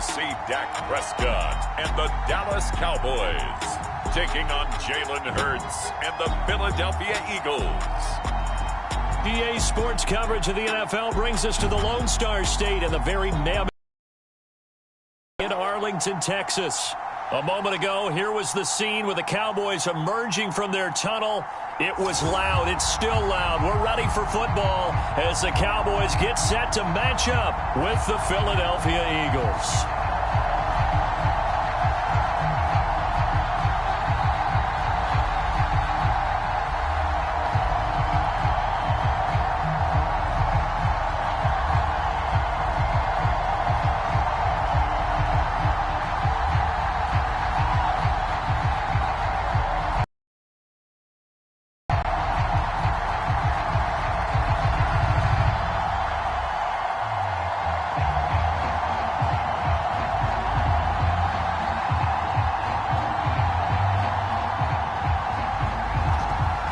see Dak Prescott and the Dallas Cowboys taking on Jalen Hurts and the Philadelphia Eagles. EA Sports coverage of the NFL brings us to the Lone Star State and the very mammoth in Arlington, Texas. A moment ago, here was the scene with the Cowboys emerging from their tunnel. It was loud. It's still loud. We're ready for football as the Cowboys get set to match up with the Philadelphia Eagles.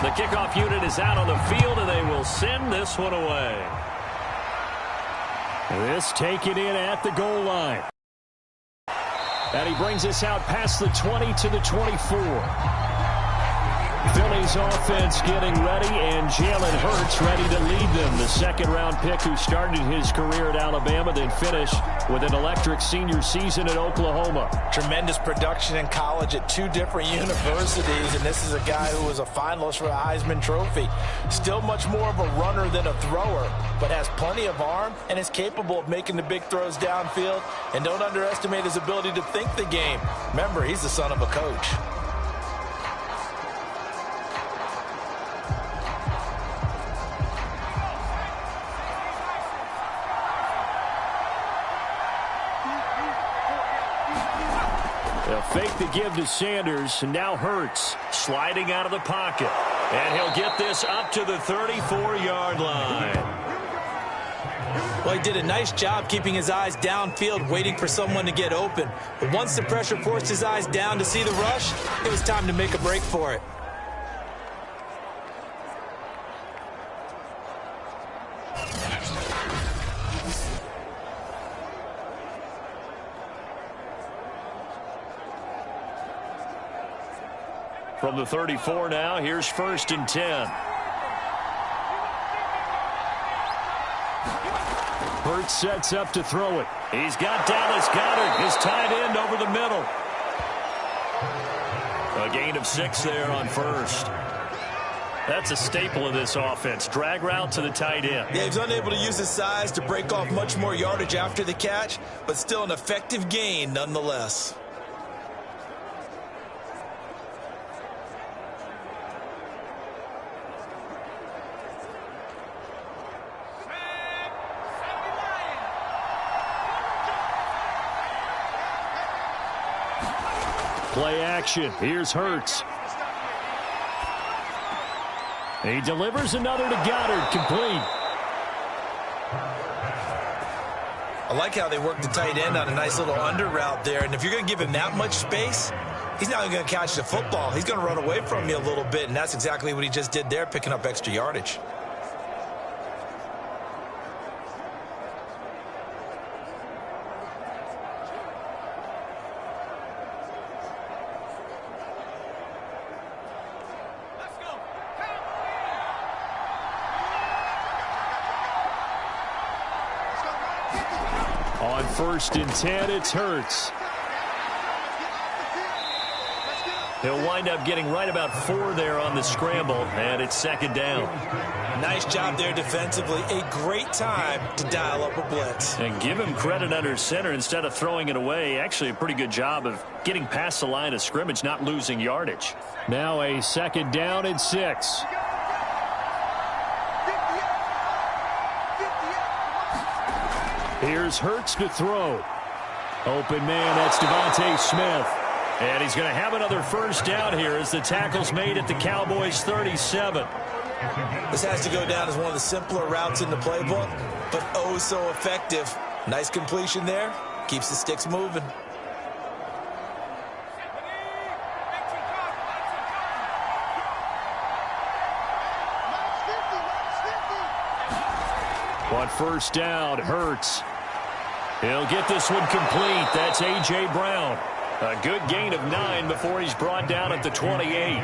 The kickoff unit is out on the field, and they will send this one away. This taken in at the goal line. And he brings us out past the 20 to the 24. Philly's offense getting ready, and Jalen Hurts ready to lead them. The second-round pick who started his career at Alabama, then finished with an electric senior season at Oklahoma. Tremendous production in college at two different universities, and this is a guy who was a finalist for the Heisman Trophy. Still much more of a runner than a thrower, but has plenty of arm and is capable of making the big throws downfield. And don't underestimate his ability to think the game. Remember, he's the son of a coach. Fake the give to Sanders, and now Hurts sliding out of the pocket. And he'll get this up to the 34-yard line. Well, he did a nice job keeping his eyes downfield, waiting for someone to get open. But once the pressure forced his eyes down to see the rush, it was time to make a break for it. From the 34 now, here's 1st and 10. Hurts sets up to throw it. He's got Dallas Goedert, his tight end, over the middle. A gain of 6 there on first. That's a staple of this offense. Drag route to the tight end. Yeah, he's unable to use his size to break off much more yardage after the catch, but still an effective gain nonetheless. Play action. Here's Hurts. He delivers another to Goddard, complete. I like how they work the tight end on a nice little under route there. And if you're going to give him that much space, he's not going to catch the football. He's going to run away from you a little bit, and that's exactly what he just did there, picking up extra yardage. On 1st and 10, it's Hurts. He'll wind up getting right about 4 there on the scramble, and it's 2nd down. Nice job there defensively. A great time to dial up a blitz. And give him credit under center instead of throwing it away. Actually, a pretty good job of getting past the line of scrimmage, not losing yardage. Now a 2nd down and 6. Here's Hurts to throw. Open man, that's Devontae Smith. And he's going to have another 1st down here as the tackle's made at the Cowboys' 37. This has to go down as one of the simpler routes in the playbook, but oh so effective. Nice completion there. Keeps the sticks moving. On 1st down, Hurts. He'll get this one complete. That's A.J. Brown. A good gain of 9 before he's brought down at the 28.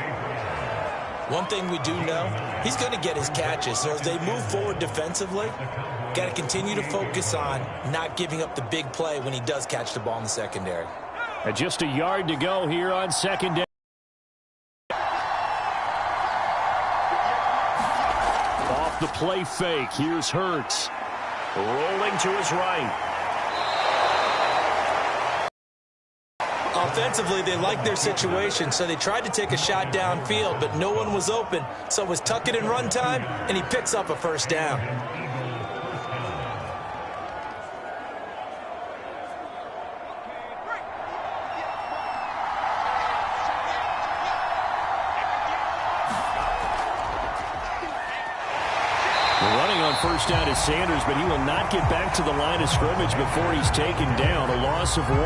One thing we do know, he's going to get his catches. So as they move forward defensively, got to continue to focus on not giving up the big play when he does catch the ball in the secondary. And just a yard to go here on second down. Off the play fake. Here's Hurts. Rolling to his right. Offensively, they liked their situation, so they tried to take a shot downfield, but no one was open. So it was tuck it in run time, and he picks up a first down. Running on first down is Sanders, but he will not get back to the line of scrimmage before he's taken down. A loss of 1.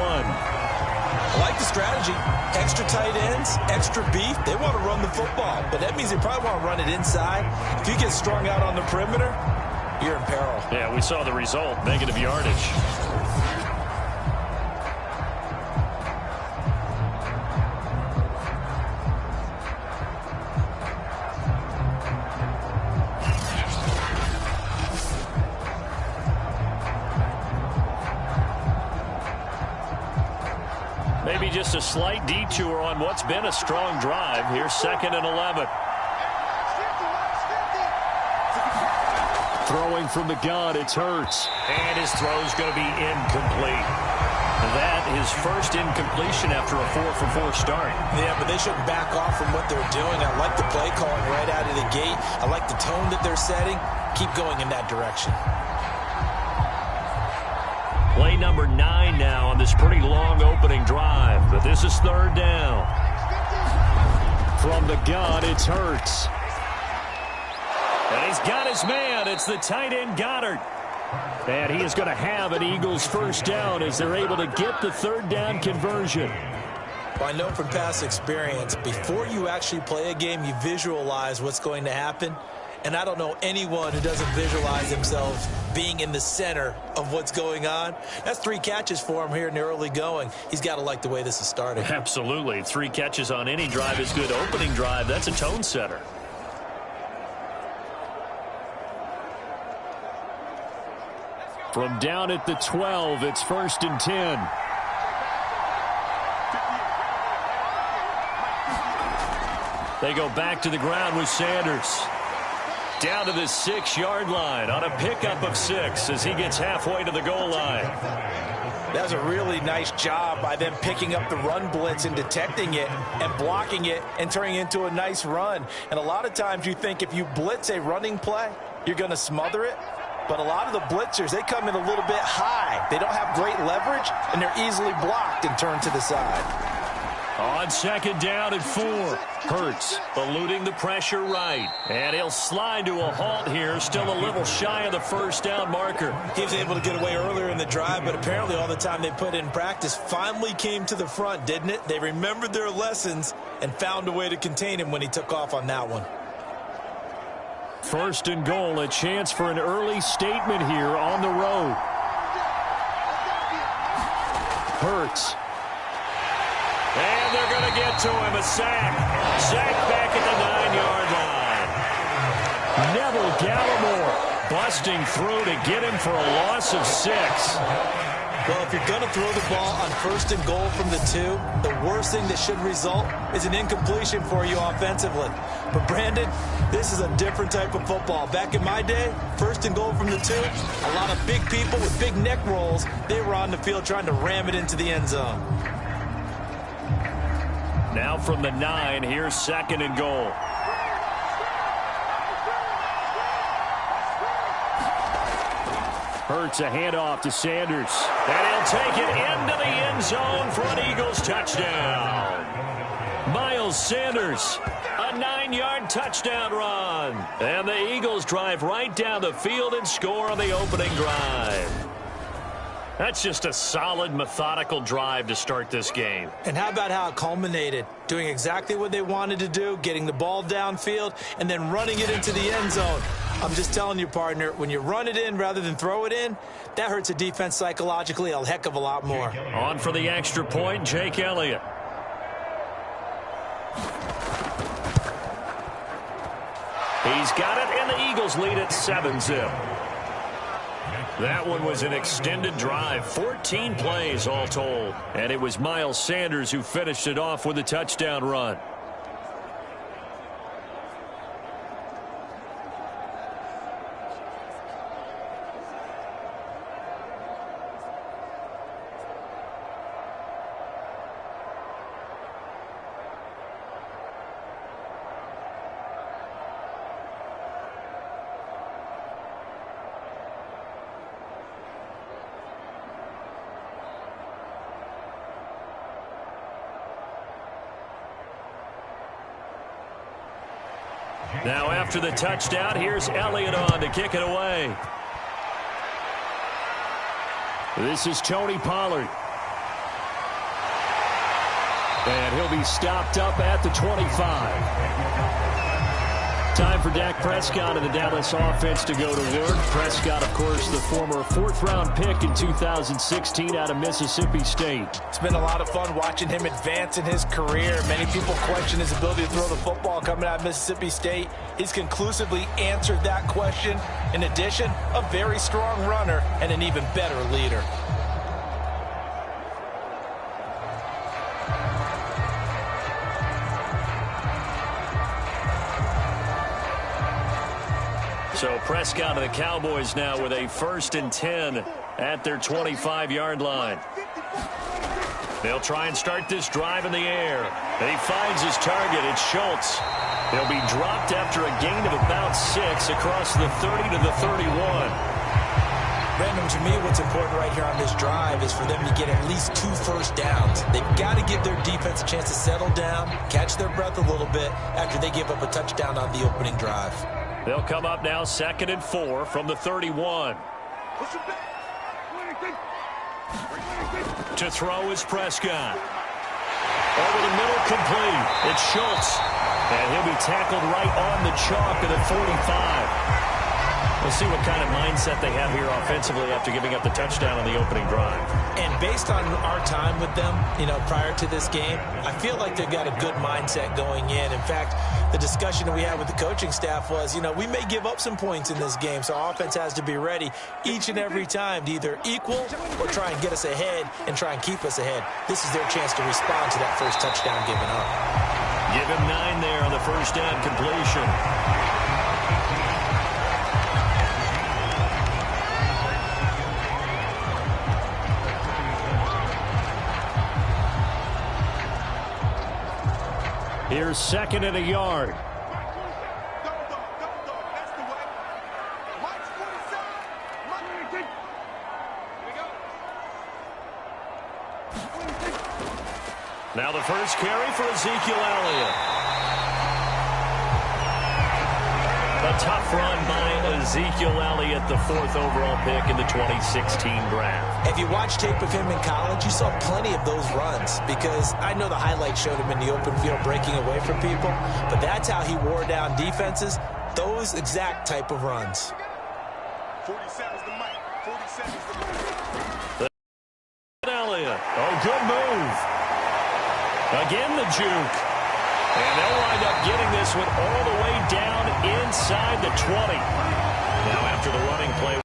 I like the strategy. Extra tight ends, extra beef. They want to run the football, but that means they probably want to run it inside. If you get strung out on the perimeter, you're in peril. Yeah, we saw the result. Negative yardage. Maybe just a slight detour on what's been a strong drive. Here's 2nd and 11. Throwing from the gun, it's Hurts. And his throw's going to be incomplete. That is first incompletion after a 4-for-4 start. Yeah, but they shouldn't back off from what they're doing. I like the play calling right out of the gate. I like the tone that they're setting. Keep going in that direction. Play number 9 now on this pretty long opening drive. But this is 3rd down. From the gun, it's Hurts. And he's got his man. It's the tight end Goddard. And he is going to have an Eagles first down as they're able to get the 3rd down conversion. Well, I know from past experience, before you actually play a game, you visualize what's going to happen. And I don't know anyone who doesn't visualize themselves being in the center of what's going on. That's 3 catches for him here in the early going. He's got to like the way this is starting. Absolutely. 3 catches on any drive is good. Opening drive, that's a tone setter. From down at the 12, it's 1st and 10. They go back to the ground with Sanders. Down to the 6-yard line on a pickup of 6 as he gets halfway to the goal line. That was a really nice job by them picking up the run blitz and detecting it and blocking it and turning it into a nice run. And a lot of times you think if you blitz a running play, you're going to smother it. But a lot of the blitzers, they come in a little bit high. They don't have great leverage, and they're easily blocked and turned to the side. On 2nd down and 4. Hurts eluding the pressure right. And he'll slide to a halt here. Still a little shy of the first down marker. He was able to get away earlier in the drive, but apparently all the time they put in practice finally came to the front, didn't it? They remembered their lessons and found a way to contain him when he took off on that one. 1st and goal, a chance for an early statement here on the road. Hurts. And they're going to get to him. A sack. Sack back at the 9-yard line. Neville Gallimore busting through to get him for a loss of 6. Well, if you're going to throw the ball on 1st and goal from the 2, the worst thing that should result is an incompletion for you offensively. But, Brandon, this is a different type of football. Back in my day, 1st and goal from the 2, a lot of big people with big neck rolls, they were on the field trying to ram it into the end zone. Now from the 9, here's 2nd and goal. Hurts a handoff to Sanders. And he'll take it into the end zone for an Eagles touchdown. Miles Sanders, a 9-yard touchdown run. And the Eagles drive right down the field and score on the opening drive. That's just a solid, methodical drive to start this game. And how about how it culminated? Doing exactly what they wanted to do, getting the ball downfield, and then running it into the end zone. I'm just telling you, partner, when you run it in rather than throw it in, that hurts a defense psychologically a heck of a lot more. On for the extra point, Jake Elliott. He's got it, and the Eagles lead at 7-zip. That one was an extended drive, 14 plays all told. And it was Miles Sanders who finished it off with a touchdown run. Now after the touchdown, here's Elliott on to kick it away. This is Tony Pollard. And he'll be stopped up at the 25. Time for Dak Prescott and the Dallas offense to go to work. Prescott, of course, the former fourth-round pick in 2016 out of Mississippi State. It's been a lot of fun watching him advance in his career. Many people question his ability to throw the football coming out of Mississippi State. He's conclusively answered that question. In addition, a very strong runner and an even better leader. So Prescott of the Cowboys now with a 1st and 10 at their 25-yard line. They'll try and start this drive in the air. And he finds his target. It's Schultz. He'll be dropped after a gain of about 6 across the 30 to the 31. Brandon, to me, what's important right here on this drive is for them to get at least 2 first downs. They've got to give their defense a chance to settle down, catch their breath a little bit after they give up a touchdown on the opening drive. They'll come up now 2nd and 4 from the 31. To throw is Prescott. Over the middle, complete. It's Schultz. And he'll be tackled right on the chalk of the 45. We'll see what kind of mindset they have here offensively after giving up the touchdown on the opening drive. And based on our time with them, prior to this game, I feel like they've got a good mindset going in. In fact, the discussion that we had with the coaching staff was, we may give up some points in this game, so our offense has to be ready each and every time to either equal or try and get us ahead and try and keep us ahead. This is their chance to respond to that first touchdown given up. Give him 9 there on the first down completion. Here's 2nd and a yard. Now the first carry for Ezekiel Elliott. A tough run by Ezekiel Elliott, the 4th overall pick in the 2016 draft. If you watch tape of him in college, you saw plenty of those runs because I know the highlights showed him in the open field breaking away from people, but that's how he wore down defenses, those exact type of runs. 47's the mic. 47's the mic. Elliott. Oh, good move. Again, the juke. And they'll wind up getting this one all the way down inside the 20. Now after the running play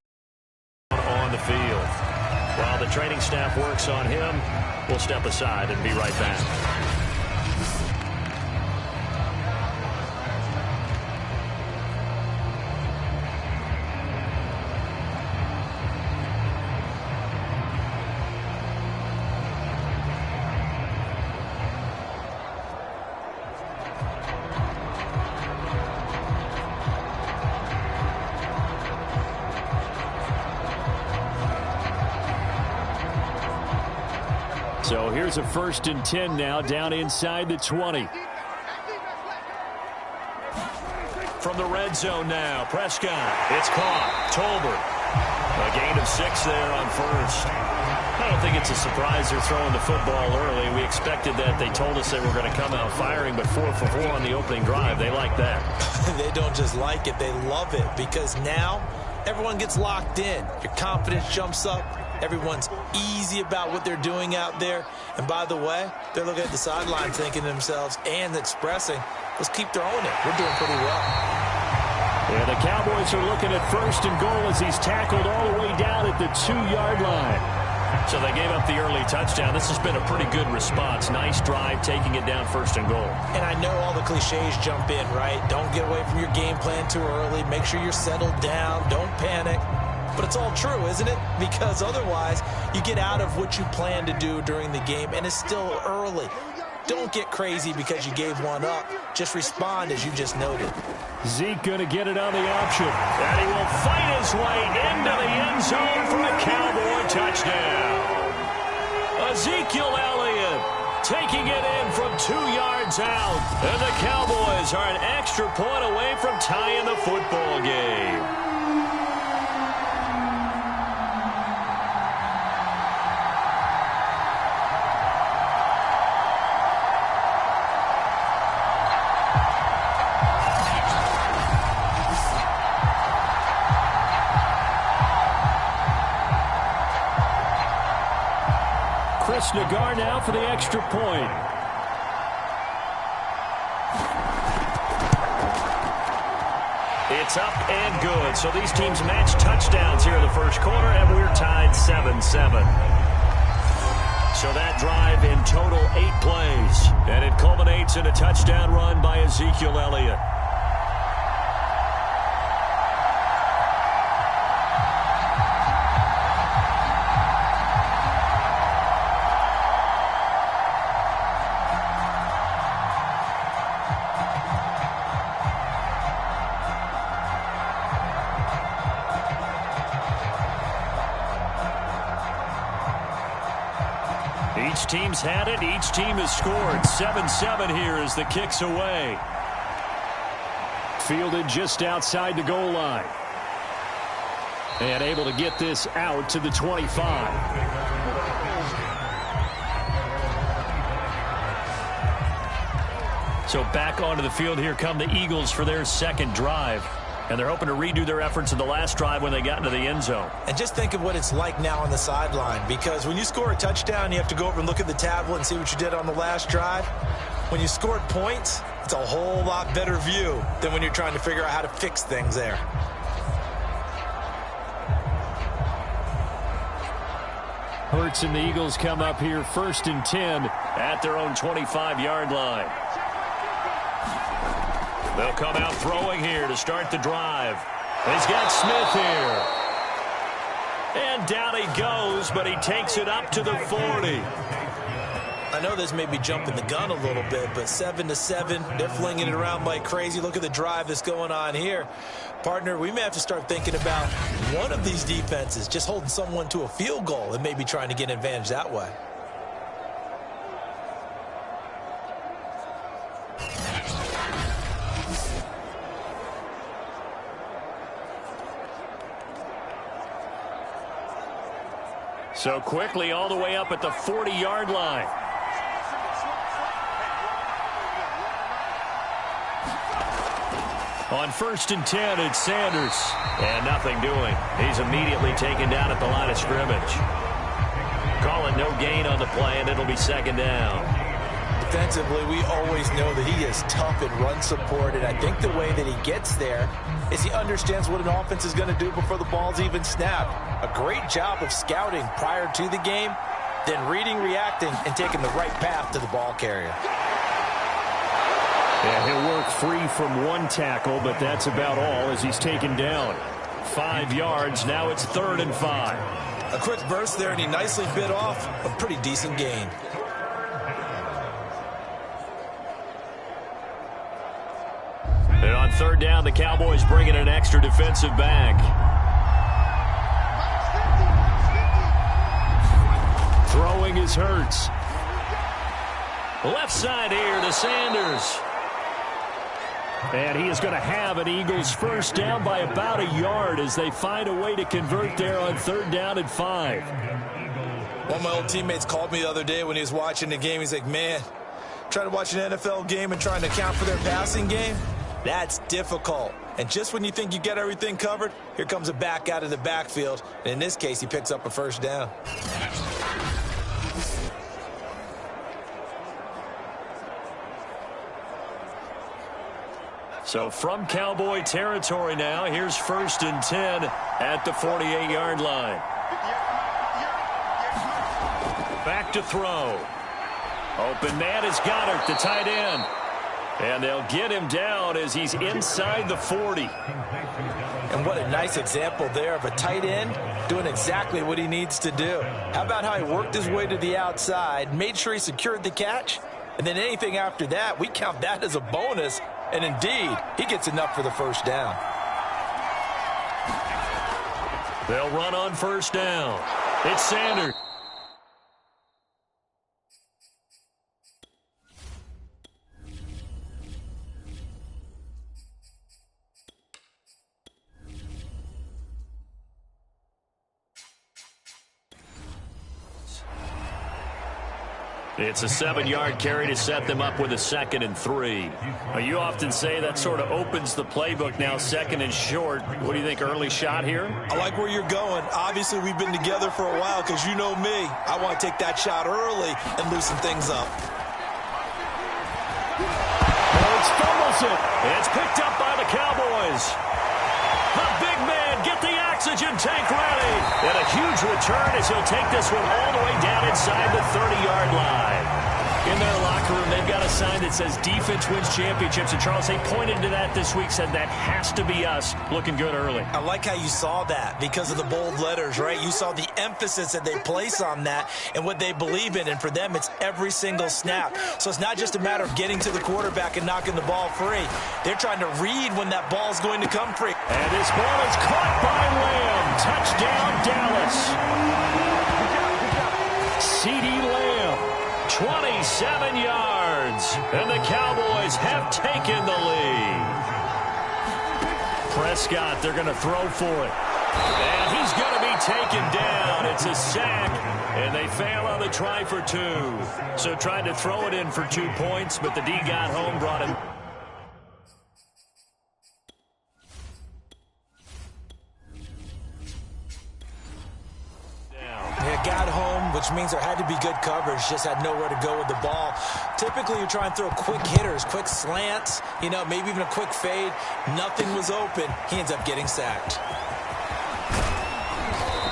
on the field. While the training staff works on him, we'll step aside and be right back. So here's a 1st and 10 now down inside the 20. From the red zone now, Prescott. It's caught. Tolbert A gain of 6 there on first. I don't think it's a surprise they're throwing the football early. We expected that. They told us they were going to come out firing, but 4 for 4 on the opening drive. They like that. They don't just like it, they love it, because now everyone gets locked in. Your confidence jumps up. Everyone's easy about what they're doing out there. And by the way, they're looking at the sideline thinking to themselves and expressing, let's keep throwing it. We're doing pretty well. Yeah, the Cowboys are looking at 1st and goal as he's tackled all the way down at the 2-yard line. So they gave up the early touchdown. This has been a pretty good response. Nice drive, taking it down 1st and goal. And I know all the cliches jump in, right? Don't get away from your game plan too early. Make sure you're settled down. Don't panic. But it's all true, isn't it? Because otherwise, you get out of what you plan to do during the game, and it's still early. Don't get crazy because you gave one up. Just respond as you just noted. Zeke going to get it on the option. And he will fight his way into the end zone for a Cowboy touchdown. Ezekiel Elliott taking it in from 2 yards out. And the Cowboys are an extra point away from tying the football game. Nagar now for the extra point. It's up and good. So these teams match touchdowns here in the first quarter, and we're tied 7-7. So that drive in total 8 plays, and it culminates in a touchdown run by Ezekiel Elliott. Each team's had it. Each team has scored. 7-7 here as the kick's away. Fielded just outside the goal line. And able to get this out to the 25. So back onto the field here come the Eagles for their second drive. And they're hoping to redo their efforts in the last drive when they got into the end zone. And just think of what it's like now on the sideline, because when you score a touchdown, you have to go over and look at the tablet and see what you did on the last drive. When you scored points, it's a whole lot better view than when you're trying to figure out how to fix things there. Hurts and the Eagles come up here 1st and 10 at their own 25-yard line. They'll come out throwing here to start the drive. He's got Smith here. And down he goes, but he takes it up to the 40. I know this may be jumping the gun a little bit, but 7-7, they're flinging it around like crazy. Look at the drive that's going on here. Partner, we may have to start thinking about one of these defenses just holding someone to a field goal and maybe trying to get an advantage that way. So quickly all the way up at the 40-yard line. On 1st and 10, it's Sanders. And nothing doing. He's immediately taken down at the line of scrimmage. Call it no gain on the play, and it'll be 2nd down. Defensively, we always know that he is tough in run support, and I think the way that he gets there is he understands what an offense is going to do before the ball's even snapped. A great job of scouting prior to the game, then reading, reacting, and taking the right path to the ball carrier. Yeah, he'll work free from one tackle, but that's about all as he's taken down. 5 yards, now it's 3rd and 5. A quick burst there, and he nicely bit off a pretty decent gain. And on 3rd down, the Cowboys bring in an extra defensive back. Throwing is Hurts. Left side here to Sanders. And he is going to have an Eagles first down by about a yard as they find a way to convert there on 3rd down and 5. One of my old teammates called me the other day when he was watching the game. He's like, man, trying to watch an NFL game and trying to account for their passing game, that's difficult. And just when you think you get everything covered, here comes a back out of the backfield. And in this case, he picks up a first down. So from Cowboy territory now, here's 1st and 10 at the 48-yard line. Back to throw. Open man is Goddard, the tight end. And they'll get him down as he's inside the 40. And what a nice example there of a tight end doing exactly what he needs to do. How about how he worked his way to the outside, made sure he secured the catch, and then anything after that, we count that as a bonus. And indeed, he gets enough for the first down. They'll run on 1st down. It's Sanders. It's a 7-yard carry to set them up with a 2nd and 3. Now, you often say that sort of opens the playbook now, 2nd and short. What do you think, early shot here? I like where you're going. Obviously, we've been together for a while because you know me. I want to take that shot early and loosen things up. It's fumbles it. It's picked up by the Cowboys. The big man, get the oxygen tank ready. And a huge return as he'll take this one all the way down inside the 30-yard line. In their locker room, they've got a sign that says defense wins championships. And Charles, they pointed to that this week, said that has to be us. Looking good early. I like how you saw that because of the bold letters, right? You saw the emphasis that they place on that and what they believe in. And for them, it's every single snap. So it's not just a matter of getting to the quarterback and knocking the ball free. They're trying to read when that ball's going to come free. And this ball is caught by Lamb. Touchdown, Dallas. CeeDee Lamb, 27 yards. And the Cowboys have taken the lead. Prescott, they're going to throw for it. And he's going to be taken down. It's a sack. And they fail on the try for 2. So tried to throw it in for 2 points, but the D got home, brought him. Got home, which means there had to be good coverage, just had nowhere to go with the ball. Typically, you try and throw quick hitters, quick slants, maybe even a quick fade. Nothing was open. He ends up getting sacked.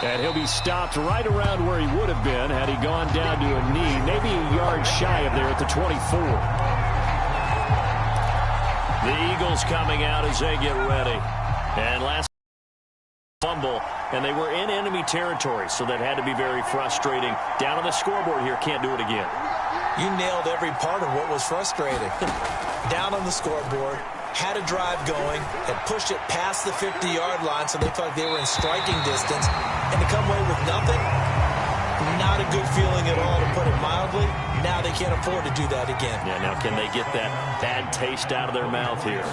And he'll be stopped right around where he would have been had he gone down to a knee, maybe a yard shy of there at the 24. The Eagles coming out as they get ready. And last fumble, and they were in enemy territory, so that had to be very frustrating. Down on the scoreboard here, can't do it again. You nailed every part of what was frustrating. Down on the scoreboard, had a drive going, had pushed it past the 50-yard line, so they felt like they were in striking distance, and to come away with nothing, not a good feeling at all, to put it mildly. Now they can't afford to do that again. Yeah, now can they get that bad taste out of their mouth here?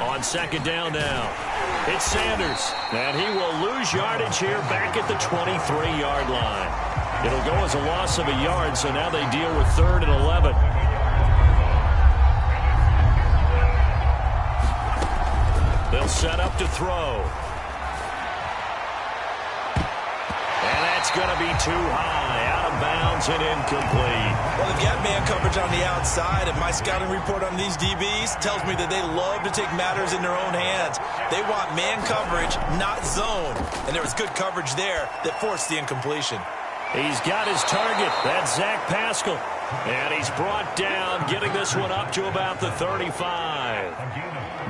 On 2nd down now. It's Sanders, and he will lose yardage here back at the 23-yard line. It'll go as a loss of a yard, so now they deal with 3rd and 11. They'll set up to throw. And that's going to be too high, out of bounds and incomplete. Well, they've got man coverage on the outside, and my scouting report on these DBs tells me that they love to take matters in their own hands. They want man coverage, not zone. And there was good coverage there that forced the incompletion. He's got his target. That's Zach Pascal. And he's brought down, getting this one up to about the 35.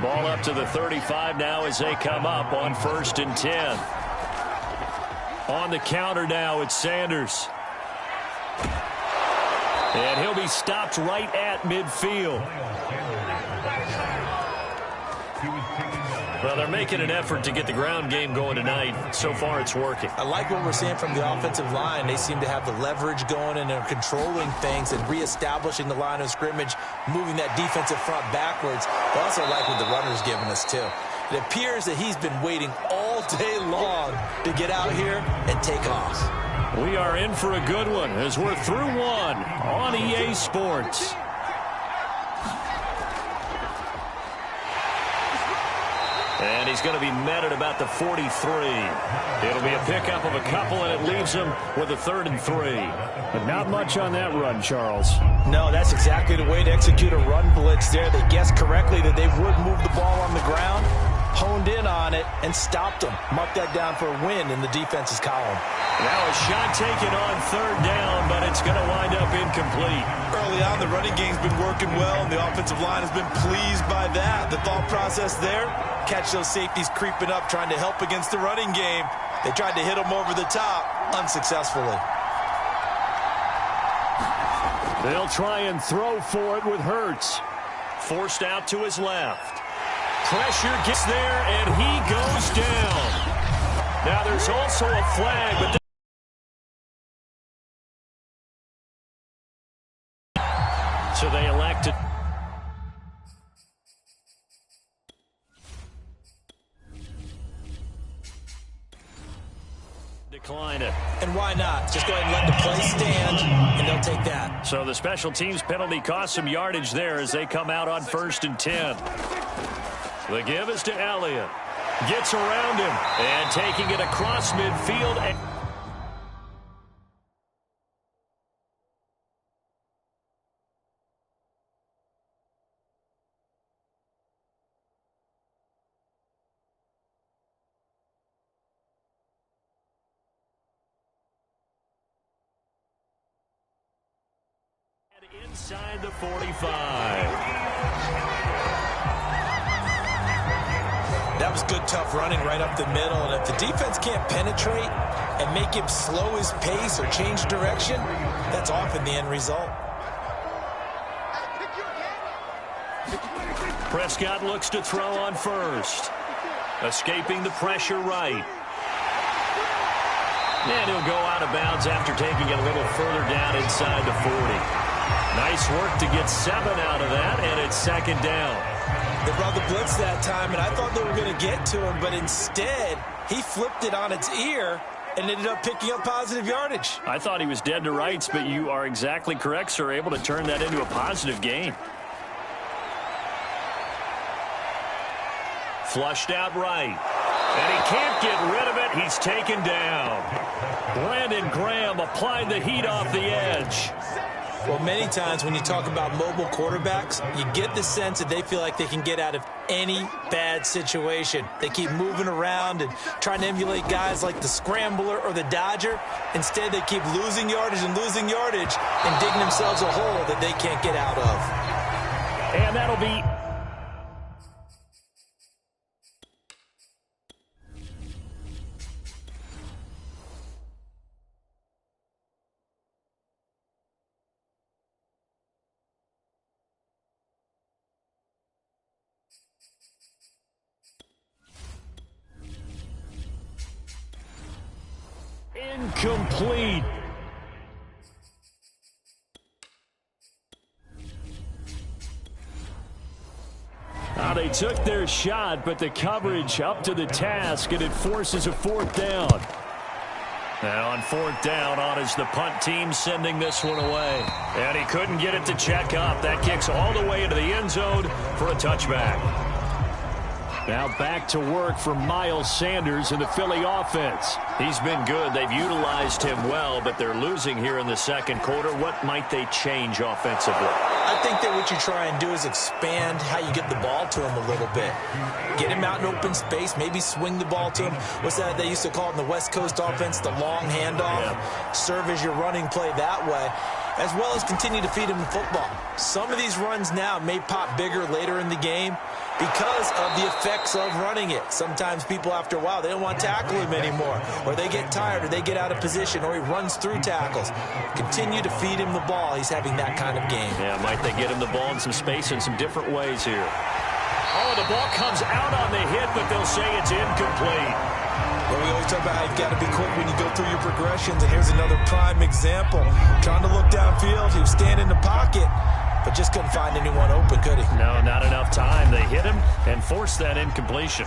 Ball up to the 35 now as they come up on 1st and 10. On the counter now, it's Sanders. And he'll be stopped right at midfield. Well, they're making an effort to get the ground game going tonight. So far, it's working. I like what we're seeing from the offensive line. They seem to have the leverage going, and they're controlling things and reestablishing the line of scrimmage, moving that defensive front backwards. I also like what the runner's giving us, too. It appears that he's been waiting all day long to get out here and take off. We are in for a good one as we're through one on EA Sports. And he's going to be met at about the 43. It'll be a pickup of a couple, and it leaves him with a 3rd and 3. But not much on that run, Charles. No, that's exactly the way to execute a run blitz there. They guessed correctly that they would move the ball on the ground, honed in on it, and stopped them. Mark that down for a win in the defense's column. Now a shot taken on 3rd down, but it's going to wind up incomplete. Early on, the running game's been working well, and the offensive line has been pleased by that. The thought process there, catch those safeties creeping up, trying to help against the running game. They tried to hit them over the top, unsuccessfully. They'll try and throw for it with Hurts. Forced out to his left. Pressure gets there, and he goes down. Now there's also a flag, but so they elected. Decline it. And why not? Just go ahead and let the play stand, and they'll take that. So the special teams penalty cost some yardage there as they come out on 1st and 10. The give is to Elliott. Gets around him and taking it across midfield. Inside the 45. That was good, tough running right up the middle. And if the defense can't penetrate and make him slow his pace or change direction, that's often the end result. Prescott looks to throw on 1st. Escaping the pressure right. And he'll go out of bounds after taking it a little further down inside the 40. Nice work to get 7 out of that, and it's 2nd down. They brought the blitz that time, and I thought they were going to get to him, but instead, he flipped it on its ear and ended up picking up positive yardage. I thought he was dead to rights, but you are exactly correct, sir, able to turn that into a positive gain. Flushed out right. And he can't get rid of it. He's taken down. Brandon Graham applied the heat off the edge. Well, many times when you talk about mobile quarterbacks, you get the sense that they feel like they can get out of any bad situation. They keep moving around and trying to emulate guys like the Scrambler or the Dodger. Instead, they keep losing yardage and digging themselves a hole that they can't get out of. And that'll be... incomplete. Now they took their shot, but the coverage up to the task, and it forces a 4th down. Now on 4th down, on is the punt team sending this one away. And he couldn't get it to check up. That kicks all the way into the end zone for a touchback. Now back to work for Miles Sanders in the Philly offense. He's been good. They've utilized him well, but they're losing here in the 2nd quarter. What might they change offensively? I think that what you try and do is expand how you get the ball to him a little bit. Get him out in open space, maybe swing the ball to him. What's that they used to call it in the West Coast offense, the long handoff? Yeah. Serve as your running play that way, as well as continue to feed him the football. Some of these runs now may pop bigger later in the game because of the effects of running it. Sometimes people, after a while, they don't want to tackle him anymore, or they get tired, or they get out of position, or he runs through tackles. Continue to feed him the ball. He's having that kind of game. Yeah, might they get him the ball in some space in some different ways here. Oh, the ball comes out on the hit, but they'll say it's incomplete. Well, we always talk about how you've got to be quick when you go through your progressions, and here's another prime example. Trying to look downfield, he was standing in the pocket, but just couldn't find anyone open, could he? No, not enough time. They hit him and forced that incompletion.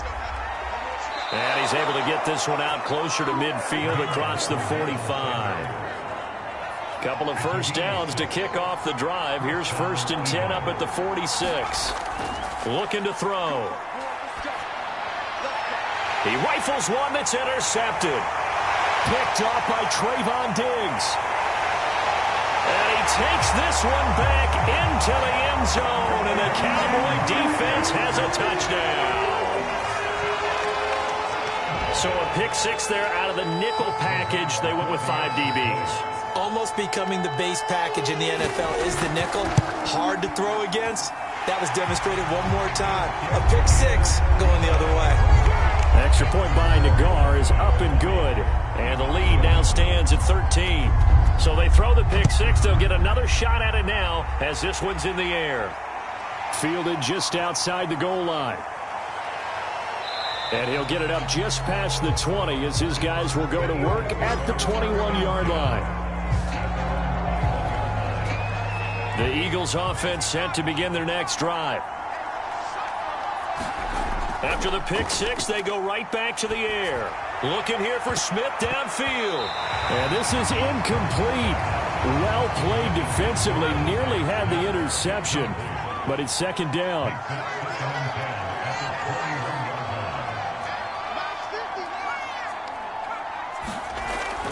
And he's able to get this one out closer to midfield across the 45. Couple of first downs to kick off the drive. Here's 1st and 10 up at the 46. Looking to throw. He rifles one that's intercepted. Picked off by Trayvon Diggs. And he takes this one back into the end zone, and the Cowboy defense has a touchdown. So a pick six there out of the nickel package. They went with 5 DBs. Almost becoming the base package in the NFL is the nickel. Hard to throw against. That was demonstrated one more time. A pick six going the other way. Extra point by Nagar is up and good. And the lead now stands at 13. So they throw the pick six. They'll get another shot at it now as this one's in the air. Fielded just outside the goal line. And he'll get it up just past the 20 as his guys will go to work at the 21-yard line. The Eagles offense set to begin their next drive. After the pick six, they go right back to the air. Looking here for Smith downfield. And this is incomplete. Well played defensively. Nearly had the interception, but it's 2nd down.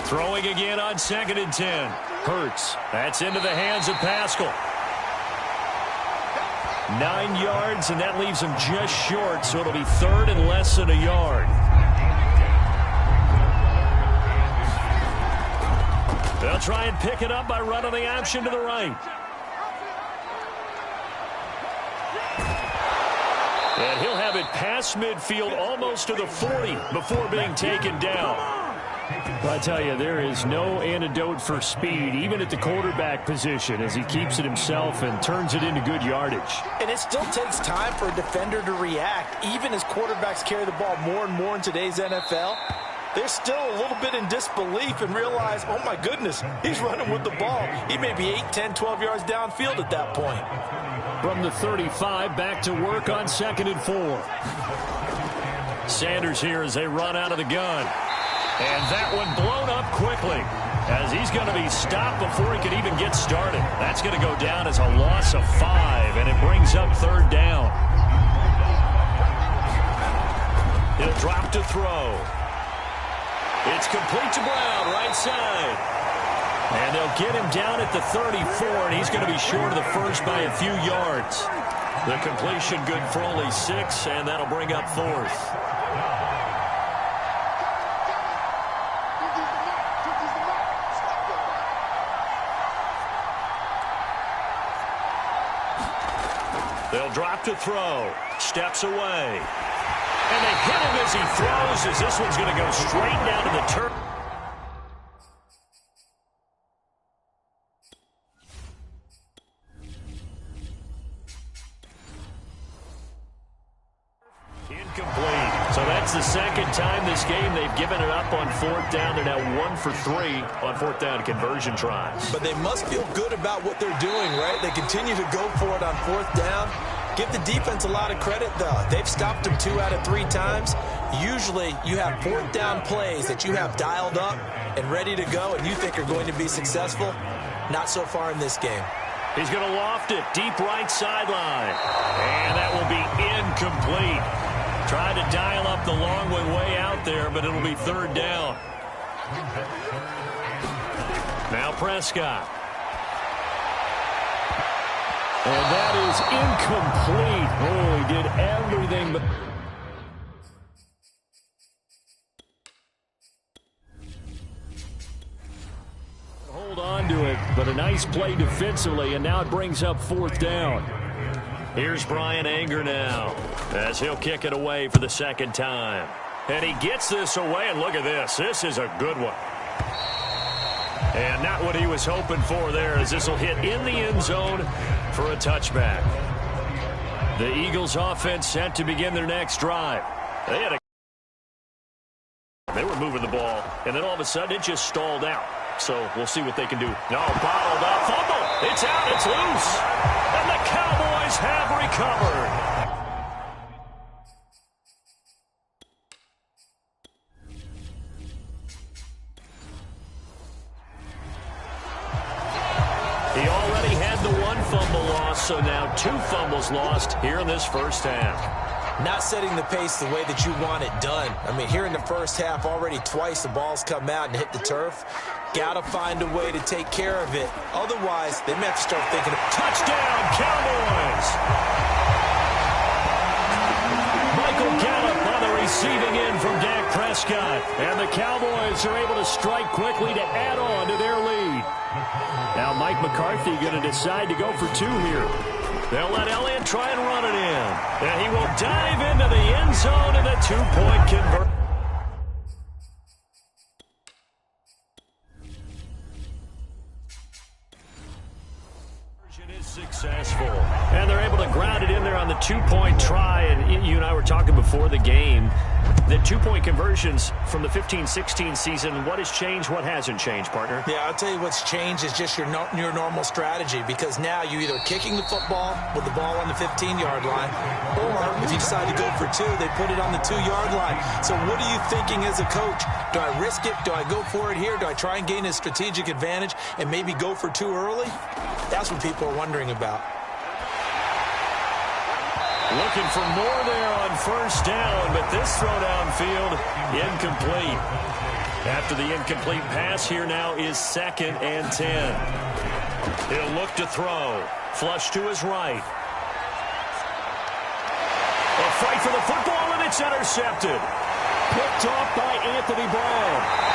Throwing again on 2nd and 10. Hurts. That's into the hands of Pascal. 9 yards, and that leaves him just short, so it'll be 3rd and less than a yard. They'll try and pick it up by running the option to the right. And he'll have it past midfield almost to the 40 before being taken down. I tell you, there is no antidote for speed, even at the quarterback position, as he keeps it himself and turns it into good yardage. And it still takes time for a defender to react. Even as quarterbacks carry the ball more and more in today's NFL, they're still a little bit in disbelief and realize, oh my goodness, he's running with the ball. He may be 8, 10, 12 yards downfield at that point. From the 35, back to work on 2nd and 4. Sanders here as they run out of the gun. And that one blown up quickly as he's going to be stopped before he can even get started. That's going to go down as a loss of 5, and it brings up 3rd down. He'll drop to throw. It's complete to Brown, right side. And they'll get him down at the 34, and he's going to be short of the first by a few yards. The completion good for only 6, and that'll bring up 4th. They'll drop to throw. Steps away. And they hit him as he throws, as this one's going to go straight down to the turf. Incomplete. So that's the 2nd time this game they've given it up on 4th down. They're now 1 for 3 on 4th down conversion tries. But they must feel good about what they're doing, right? They continue to go for it on 4th down. Give the defense a lot of credit, though. They've stopped them 2 out of 3 times. Usually, you have 4th down plays that you have dialed up and ready to go and you think are going to be successful. Not so far in this game. He's going to loft it deep right sideline. And that will be incomplete. Tried to dial up the long one way out there, but it'll be 3rd down. Now Prescott. And that is incomplete. Oh, he did everything but... Hold on to it, but a nice play defensively, and now it brings up 4th down. Here's Brian Anger now, as he'll kick it away for the 2nd time. And he gets this away, and look at this. This is a good one. And not what he was hoping for there, as this will hit in the end zone for a touchback. The Eagles offense set to begin their next drive. They were moving the ball, and then all of a sudden it just stalled out. So we'll see what they can do. No, bottled up, fumble. It's out, it's loose. And the Cowboys have recovered. He already had the one fumble loss, so now 2 fumbles lost here in this first half. Not setting the pace the way that you want it done. I mean, here in the first half, already twice the ball's come out and hit the turf. Got to find a way to take care of it. Otherwise, they may have to start thinking of touchdown, Cowboys! Michael Gallup on the receiving end from Dak Prescott. And the Cowboys are able to strike quickly to add on to their lead. Now Mike McCarthy going to decide to go for 2 here. They'll let Elliott try and run it in. And he will dive into the end zone and a 2-point conversion. Is successful. And they're able to ground it in there on the 2-point try. And you and I were talking before the game. The 2-point conversions from the 15-16 season, what has changed, what hasn't changed, partner? Yeah, I'll tell you what's changed is just your normal strategy, because now you're either kicking the football with the ball on the 15-yard line, or if you decide to go for 2, they put it on the 2-yard line. So what are you thinking as a coach? Do I risk it? Do I go for it here? Do I try and gain a strategic advantage and maybe go for 2 early? That's what people are wondering about. Looking for more there on first down, but this throw downfield, incomplete. After the incomplete pass, here now is 2nd and 10. He'll look to throw. Flush to his right. A fight for the football, and it's intercepted. Picked off by Anthony Brown.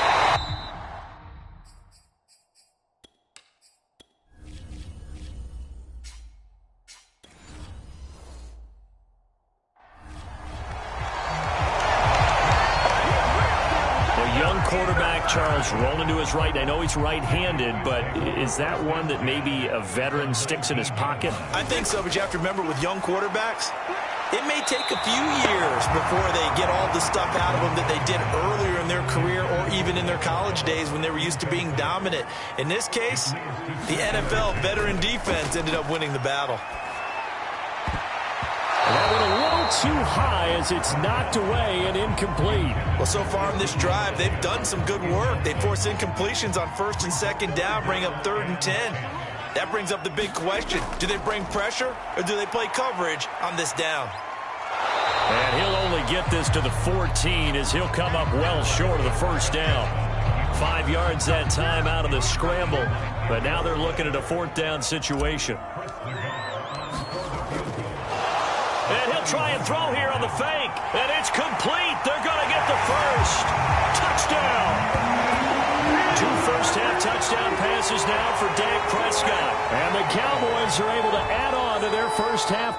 Quarterback Charles rolling to his right. I know he's right-handed, but is that one that maybe a veteran sticks in his pocket? I think so, but you have to remember with young quarterbacks, it may take a few years before they get all the stuff out of them that they did earlier in their career or even in their college days when they were used to being dominant. In this case, the NFL veteran defense ended up winning the battle. That went a little too high as it's knocked away and incomplete. Well, so far in this drive, they've done some good work. They force incompletions on 1st and 2nd down, bring up 3rd and 10. That brings up the big question. Do they bring pressure or do they play coverage on this down? And he'll only get this to the 14 as he'll come up well short of the first down. 5 yards that time out of the scramble, but now they're looking at a 4th down situation. And he'll try and throw here on the fake. And it's complete. They're going to get the first. Touchdown. 2 first-half touchdown passes now for Dak Prescott. And the Cowboys are able to add on to their first half.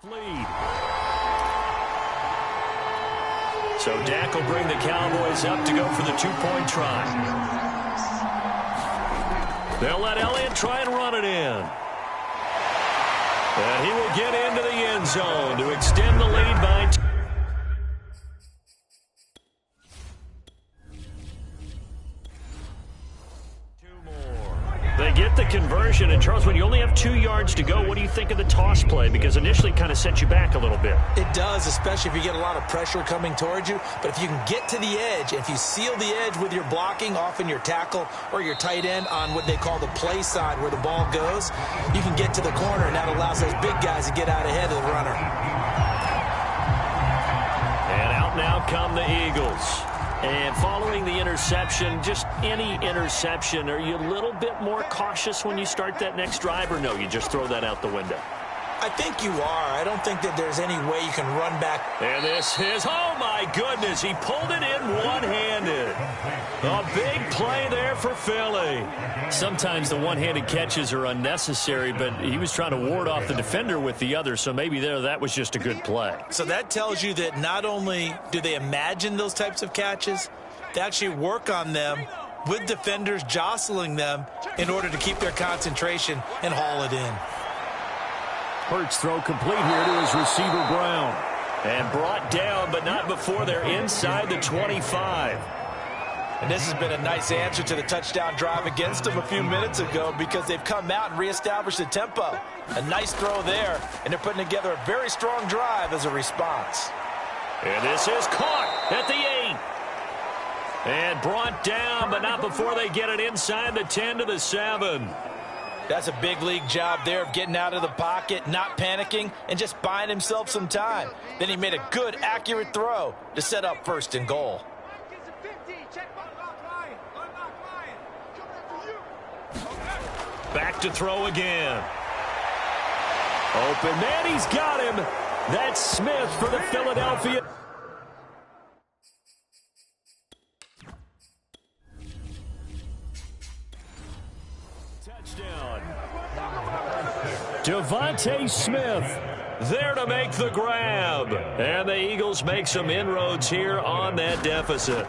Lead. So Dak will bring the Cowboys up to go for the 2-point try. They'll let Elliott try and run it in. And he will get into the end zone to extend the lead by 2. They get the conversion, and Charles, when you only have 2 yards to go, what do you think of the toss play? Because initially it kind of set you back a little bit. It does, especially if you get a lot of pressure coming towards you. But if you can get to the edge, if you seal the edge with your blocking, often your tackle or your tight end on what they call the play side where the ball goes, you can get to the corner, and that allows those big guys to get out ahead of the runner. And out now come the Eagles. And following the interception, just any interception, are you a little bit more cautious when you start that next drive, or no, you just throw that out the window? I think you are. I don't think that there's any way you can run back. And this is, oh my goodness, he pulled it in one-handed. A big play there for Philly. Sometimes the one-handed catches are unnecessary, but he was trying to ward off the defender with the other, so maybe that was just a good play. So that tells you that not only do they imagine those types of catches, they actually work on them with defenders jostling them in order to keep their concentration and haul it in. Hurts throw complete here to his receiver Brown. And brought down, but not before they're inside the 25. And this has been a nice answer to the touchdown drive against them a few minutes ago because they've come out and reestablished the tempo. A nice throw there, and they're putting together a very strong drive as a response. And this is caught at the 8. And brought down, but not before they get it inside the 10 to the 7. That's a big league job there of getting out of the pocket, not panicking, and just buying himself some time. Then he made a good, accurate throw to set up 1st and goal. Back to throw again. Open man, he's got him. That's Smith for the Philadelphia. Touchdown. Devontae Smith there to make the grab. And the Eagles make some inroads here on that deficit.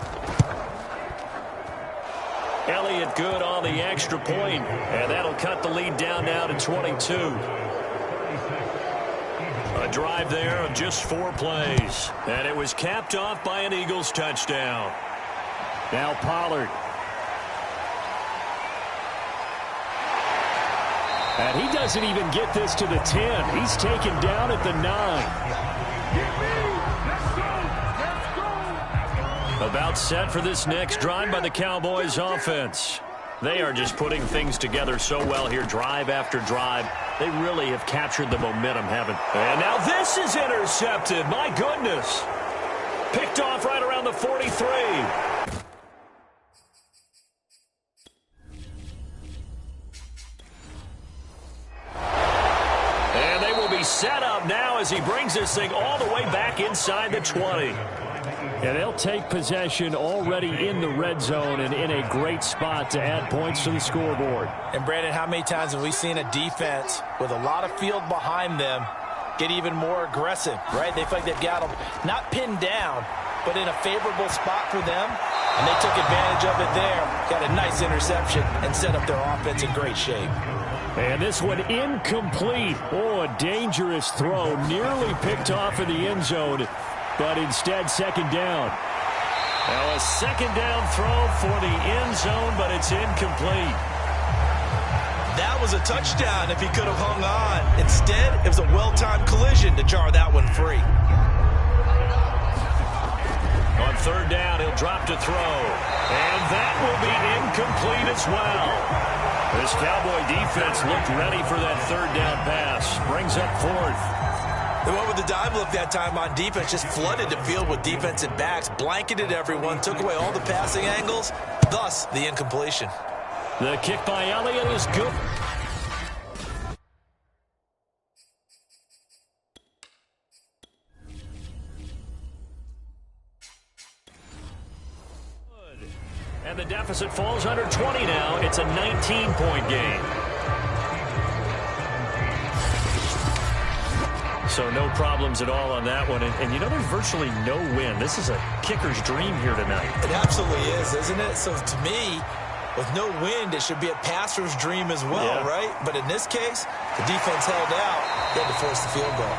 Elliott good on the extra point, and that'll cut the lead down now to 22. A drive there of just 4 plays, and it was capped off by an Eagles touchdown. Now Pollard. And he doesn't even get this to the 10. He's taken down at the 9. About set for this next drive by the Cowboys offense. They are just putting things together so well here, drive after drive. They really have captured the momentum, haven't they? And now this is intercepted. My goodness. Picked off right around the 43. And they will be set up now as he brings this thing all the way back inside the 20. And they'll take possession already in the red zone and in a great spot to add points to the scoreboard. And, Brandon, how many times have we seen a defense with a lot of field behind them get even more aggressive, right? They feel like they've got them not pinned down, but in a favorable spot for them, and they took advantage of it there. Got a nice interception and set up their offense in great shape. And this one incomplete. Oh, a dangerous throw. Nearly picked off in the end zone. But instead, 2nd down. Now a 2nd down throw for the end zone, but it's incomplete. That was a touchdown if he could have hung on. Instead, it was a well-timed collision to jar that one free. On 3rd down, he'll drop to throw. And that will be incomplete as well. This Cowboy defense looked ready for that 3rd down pass. Brings up 4th. They went with the dive look that time on defense, just flooded the field with defensive backs, blanketed everyone, took away all the passing angles, thus the incompletion. The kick by Elliott is good. And the deficit falls under 20 now. It's a 19-point game. So no problems at all on that one. And you know, there's virtually no win. This is a kicker's dream here tonight. It absolutely is, isn't it? So to me, with no wind, it should be a passer's dream as well, right? But in this case, the defense held out. They had to force the field goal.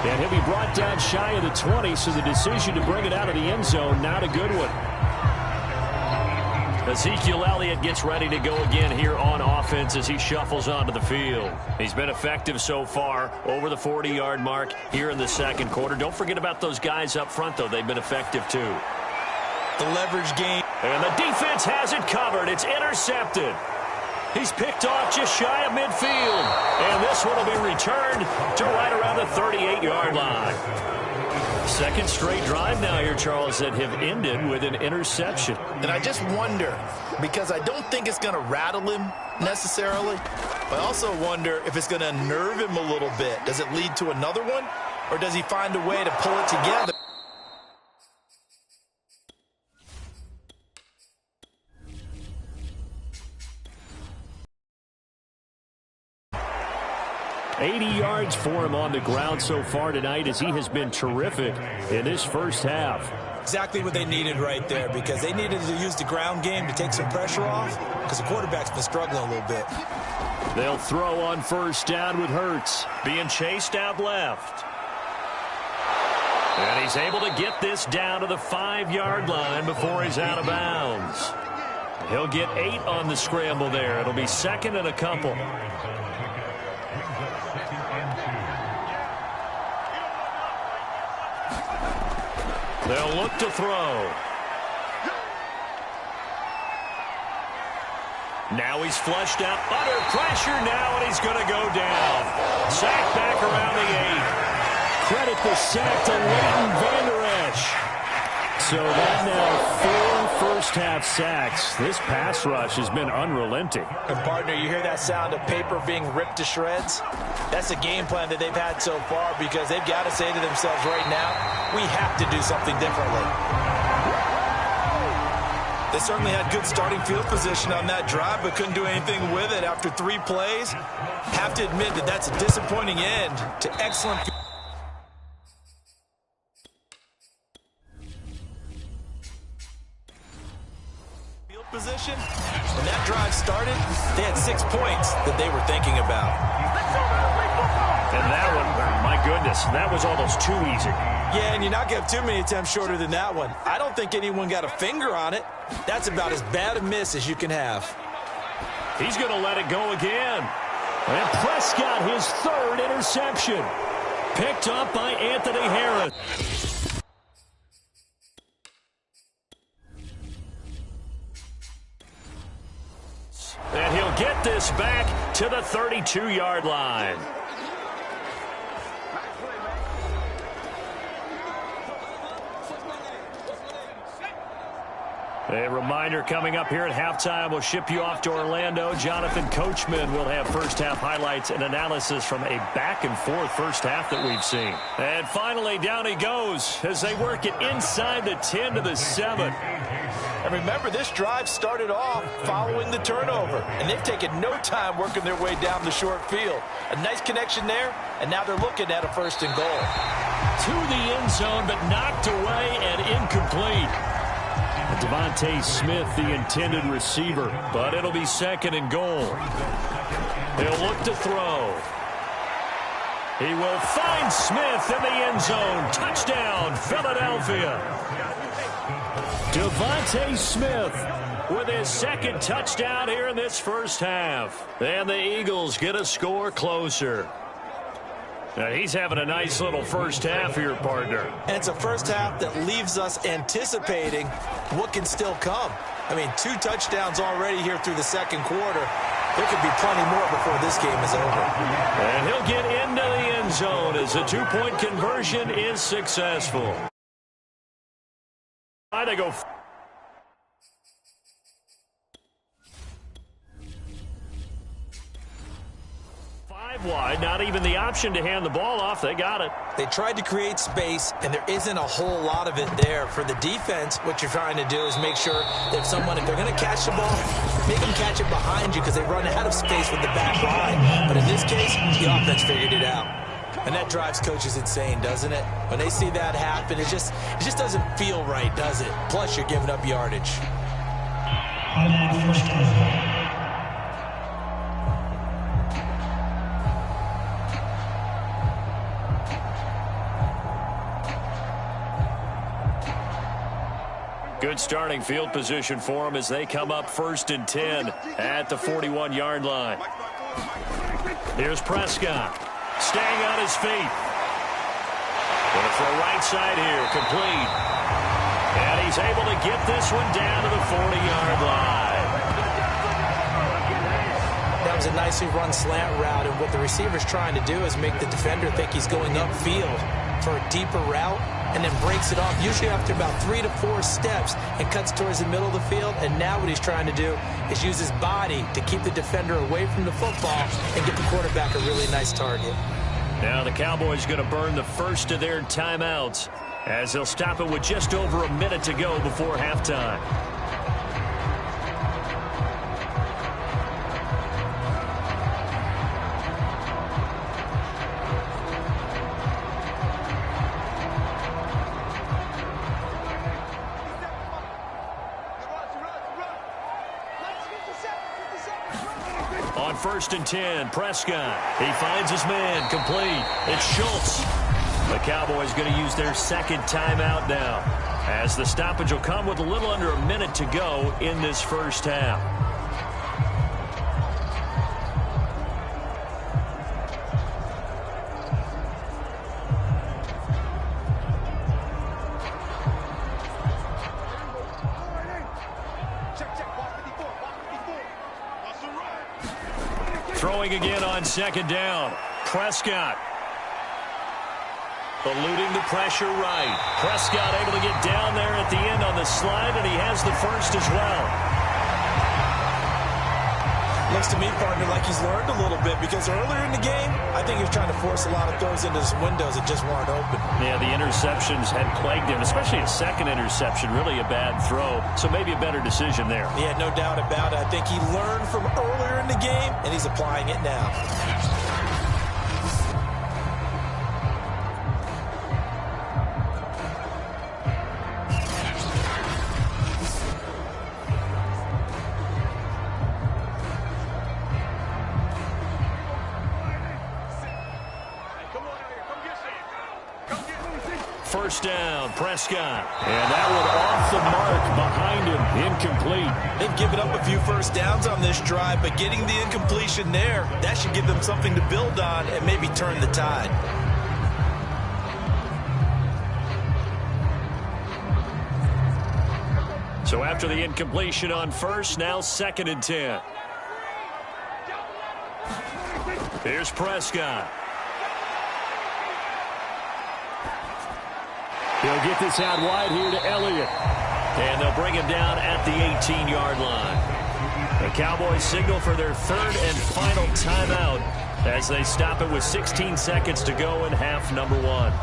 And he'll be brought down shy of the 20, so the decision to bring it out of the end zone, not a good one. Ezekiel Elliott gets ready to go again here on offense as he shuffles onto the field. He's been effective so far over the 40-yard mark here in the 2nd quarter. Don't forget about those guys up front, though. They've been effective, too. The leverage game. And the defense has it covered. It's intercepted. He's picked off just shy of midfield. And this one will be returned to right around the 38-yard line. 2nd straight drive now here, Charles, that have ended with an interception. And I just wonder, because I don't think it's going to rattle him necessarily, but I also wonder if it's going to unnerve him a little bit. Does it lead to another one, or does he find a way to pull it together? 80 yards for him on the ground so far tonight as he has been terrific in this first half. Exactly what they needed right there, because they needed to use the ground game to take some pressure off, because the quarterback's been struggling a little bit. They'll throw on first down with Hurts being chased out left. And he's able to get this down to the 5-yard line before he's out of bounds. He'll get 8 on the scramble there. It'll be second and a couple. They'll look to throw. Now he's flushed out under pressure now, and he's going to go down. Sacked back around the 8. Credit the sack to Leighton Vander Esch. So that now 4 first-half sacks. This pass rush has been unrelenting. And partner, you hear that sound of paper being ripped to shreds? That's the game plan that they've had so far, because they've got to say to themselves right now, we have to do something differently. They certainly had good starting field position on that drive, but couldn't do anything with it after 3 plays. Have to admit that that's a disappointing end to excellent field position. When that drive started, they had 6 points that they were thinking about. And that one, my goodness, that was almost too easy. Yeah, and you're not going to have too many attempts shorter than that one. I don't think anyone got a finger on it. That's about as bad a miss as you can have. He's going to let it go again. And Prescott, his 3rd interception. Picked up by Anthony Harris. And he'll get this back to the 32-yard line. A reminder coming up here at halftime. We'll ship you off to Orlando. Jonathan Coachman will have first-half highlights and analysis from a back-and-forth first half that we've seen. And finally, down he goes as they work it inside the 10 to the 7. And remember, this drive started off following the turnover, and they've taken no time working their way down the short field. A nice connection there, and now they're looking at a 1st and goal. To the end zone, but knocked away and incomplete. Devontae Smith, the intended receiver, but it'll be 2nd and goal. He'll look to throw. He will find Smith in the end zone. Touchdown, Philadelphia. Devontae Smith with his 2nd touchdown here in this first half. And the Eagles get a score closer. Now, he's having a nice little first half here, partner. And it's a first half that leaves us anticipating what can still come. I mean, 2 touchdowns already here through the 2nd quarter. There could be plenty more before this game is over. And he'll get into the end zone as the 2-point conversion is successful. They go. Wide, not even the option to hand the ball off. They got it. They tried to create space, and there isn't a whole lot of it there. For the defense, what you're trying to do is make sure that if they're going to catch the ball, make them catch it behind you, because they run out of space with the back line. But in this case, the offense figured it out. And that drives coaches insane, doesn't it? When they see that happen, it just doesn't feel right, does it? Plus, you're giving up yardage. Good starting field position for them as they come up 1st and 10 at the 41-yard line. Here's Prescott staying on his feet. Going to throw right side here, complete. And he's able to get this one down to the 40-yard line. That was a nicely run slant route, and what the receiver's trying to do is make the defender think he's going upfield for a deeper route, and then breaks it off, usually after about 3 to 4 steps, and cuts towards the middle of the field. And now what he's trying to do is use his body to keep the defender away from the football and get the quarterback a really nice target. Now the Cowboys going to burn the first of their timeouts as they'll stop it with just over a minute to go before halftime. first and 10. Prescott. He finds his man. Complete. It's Schultz. The Cowboys going to use their second timeout now, as the stoppage will come with a little under a minute to go in this first half. Throwing again on second down. Prescott. Eluding the pressure right. Prescott able to get down there at the end on the slide, and he has the first as well. Looks to me, partner, like he's learned a little bit, because earlier in the game, I think he was trying to force a lot of throws into his windows that just weren't open. Yeah, the interceptions had plagued him, especially a second interception, really a bad throw. So maybe a better decision there. Yeah, no doubt about it. I think he learned from earlier in the game, and he's applying it now. First down, Prescott. And that one off the mark behind him. Incomplete. They've given up a few first downs on this drive, but getting the incompletion there, that should give them something to build on and maybe turn the tide. So after the incompletion on first, now second and 10. Here's Prescott. He'll get this out wide here to Elliott. And they'll bring him down at the 18-yard line. The Cowboys signal for their third and final timeout as they stop it with 16 seconds to go in half number one.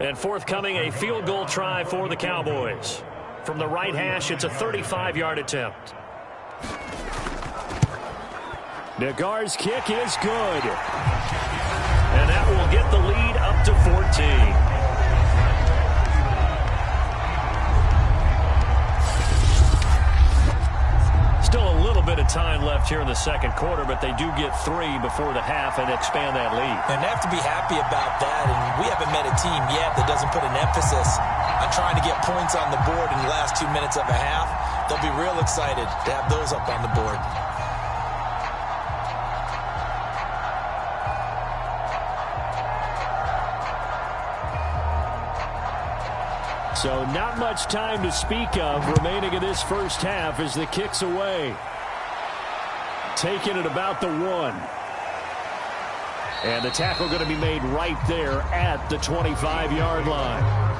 And forthcoming, a field goal try for the Cowboys. From the right hash, it's a 35-yard attempt. Nagar's kick is good. And that will get the lead up to 14. Still a little bit of time left here in the second quarter, but they do get 3 before the half and expand that lead. And they have to be happy about that, and we haven't met a team yet that doesn't put an emphasis on trying to get points on the board in the last 2 minutes of a half. They'll be real excited to have those up on the board. So not much time to speak of remaining in this first half as the kick's away. Taking it about the 1. And the tackle going to be made right there at the 25-yard line.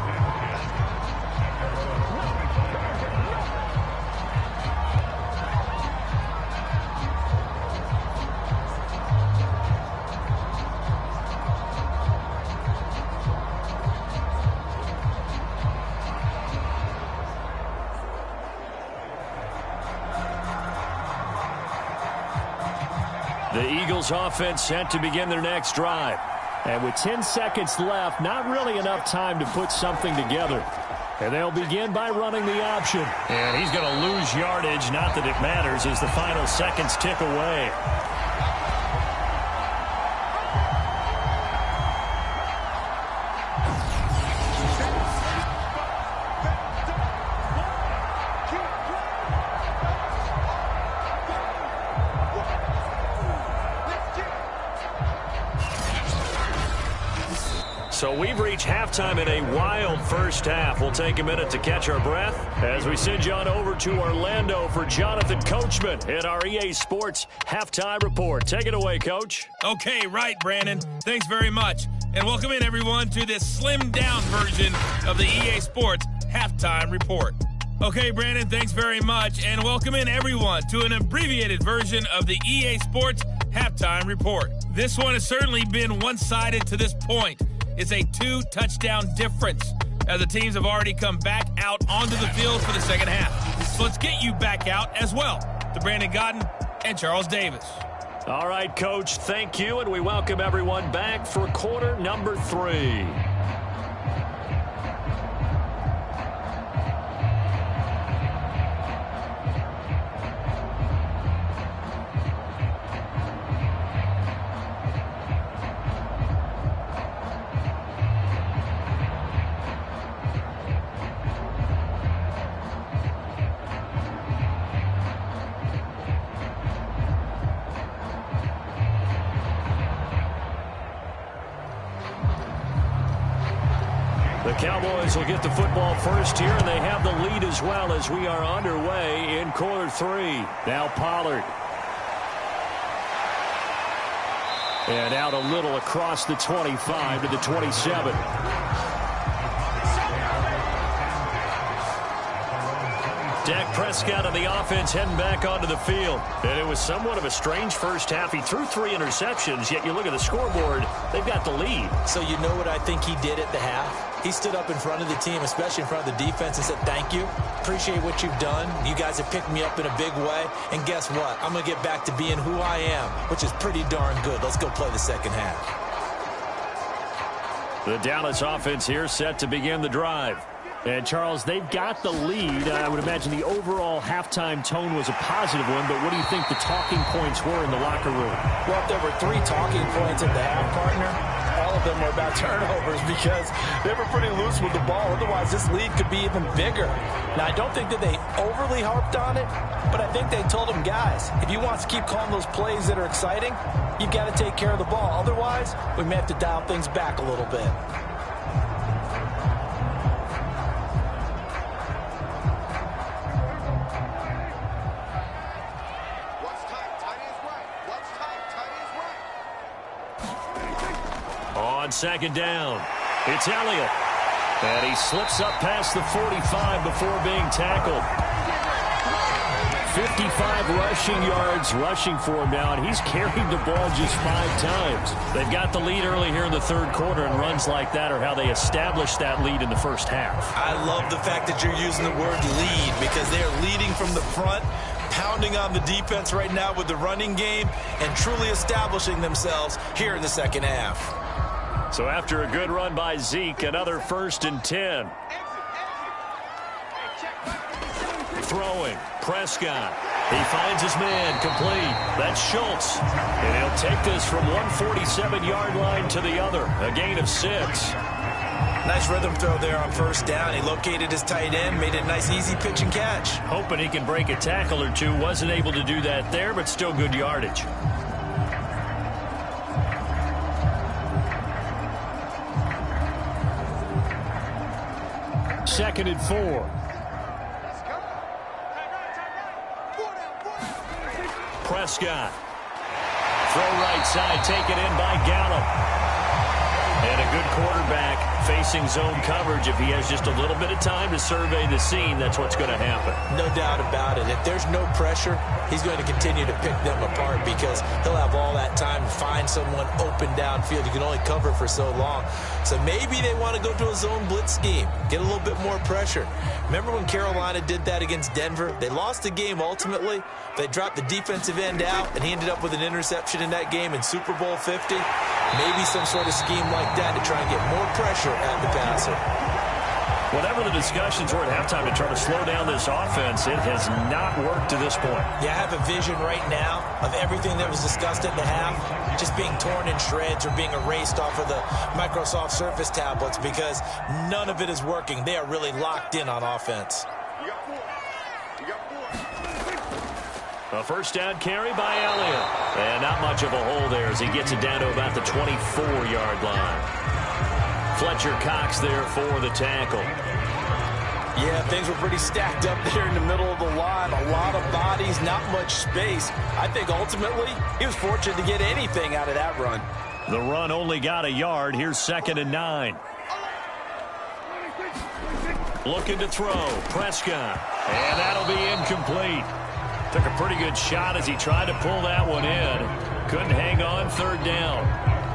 The Eagles offense set to begin their next drive. And with 10 seconds left, not really enough time to put something together. And they'll begin by running the option. And he's going to lose yardage, not that it matters, as the final seconds tick away. So we've reached halftime in a wild first half. We'll take a minute to catch our breath as we send you on over to Orlando for Jonathan Coachman in our EA Sports Halftime Report. Take it away, Coach. Okay, right, Brandon. Thanks very much. And welcome in, everyone, to this slimmed-down version of the EA Sports Halftime Report. Okay, Brandon, thanks very much. And welcome in, everyone, to an abbreviated version of the EA Sports Halftime Report. This one has certainly been one-sided to this point. It's a 2-touchdown difference as the teams have already come back out onto the field for the second half. So let's get you back out as well to Brandon Godden and Charles Davis. All right, Coach, thank you, and we welcome everyone back for quarter number 3. The Cowboys will get the football first here, and they have the lead as well as we are underway in quarter 3. Now Pollard. And out a little across the 25 to the 27. Dak Prescott on the offense heading back onto the field. And it was somewhat of a strange first half. He threw 3 interceptions, yet you look at the scoreboard, they've got the lead. So you know what I think he did at the half? He stood up in front of the team, especially in front of the defense, and said, thank you. Appreciate what you've done. You guys have picked me up in a big way. And guess what? I'm going to get back to being who I am, which is pretty darn good. Let's go play the second half. The Dallas offense here set to begin the drive. And, Charles, they've got the lead. I would imagine the overall halftime tone was a positive one, but what do you think the talking points were in the locker room? Well, if there were 3 talking points at the half, partner, all of them were about turnovers because they were pretty loose with the ball. Otherwise, this lead could be even bigger. Now, I don't think that they overly harped on it, but I think they told them, guys, if you want to keep calling those plays that are exciting, you've got to take care of the ball. Otherwise, we may have to dial things back a little bit. On second down, it's Elliott. And he slips up past the 45 before being tackled. 55 rushing yards rushing for him now, and he's carried the ball just 5 times. They've got the lead early here in the third quarter, and runs like that are how they established that lead in the first half. I love the fact that you're using the word lead because they are leading from the front, pounding on the defense right now with the running game, and truly establishing themselves here in the second half. So after a good run by Zeke, another 1st and 10. Throwing, Prescott. He finds his man, complete. That's Schultz. And he'll take this from 147-yard line to the other. A gain of 6. Nice rhythm throw there on first down. He located his tight end, made it a nice easy pitch and catch. Hoping he can break a tackle or two. Wasn't able to do that there, but still good yardage. Second and 4. Prescott. Throw right side, taken in by Gallup. And a good quarterback facing zone coverage. If he has just a little bit of time to survey the scene, that's what's going to happen. No doubt about it. If there's no pressure, he's going to continue to pick them apart because he'll have all that time to find someone open downfield. You can only cover for so long. So maybe they want to go to a zone blitz scheme, get a little bit more pressure. Remember when Carolina did that against Denver? They lost the game ultimately. They dropped the defensive end out, and he ended up with an interception in that game in Super Bowl 50. Maybe some sort of scheme like that to try and get more pressure at the passer. Whatever the discussions were at halftime to try to slow down this offense, it has not worked to this point. Yeah, I have a vision right now of everything that was discussed at the half just being torn in shreds or being erased off of the Microsoft Surface tablets because none of it is working. They are really locked in on offense. A first down carry by Elliott. And not much of a hole there as he gets it down to about the 24-yard line. Fletcher Cox there for the tackle. Yeah, things were pretty stacked up there in the middle of the line. A lot of bodies, not much space. I think ultimately he was fortunate to get anything out of that run. The run only got a yard. Here's 2nd and 9. Looking to throw. Prescott. And that'll be incomplete. Took a pretty good shot as he tried to pull that one in. Couldn't hang on, 3rd down.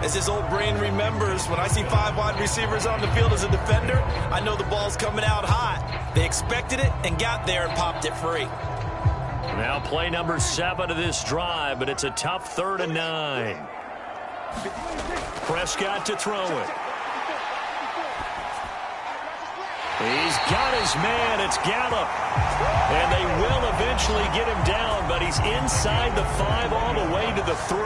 As his old brain remembers, when I see 5 wide receivers on the field as a defender, I know the ball's coming out hot. They expected it and got there and popped it free. Now play number 7 of this drive, but it's a tough 3rd and 9. Prescott to throw it. He's got his man. It's Gallup. And they will eventually get him down, but he's inside the 5 all the way to the 3.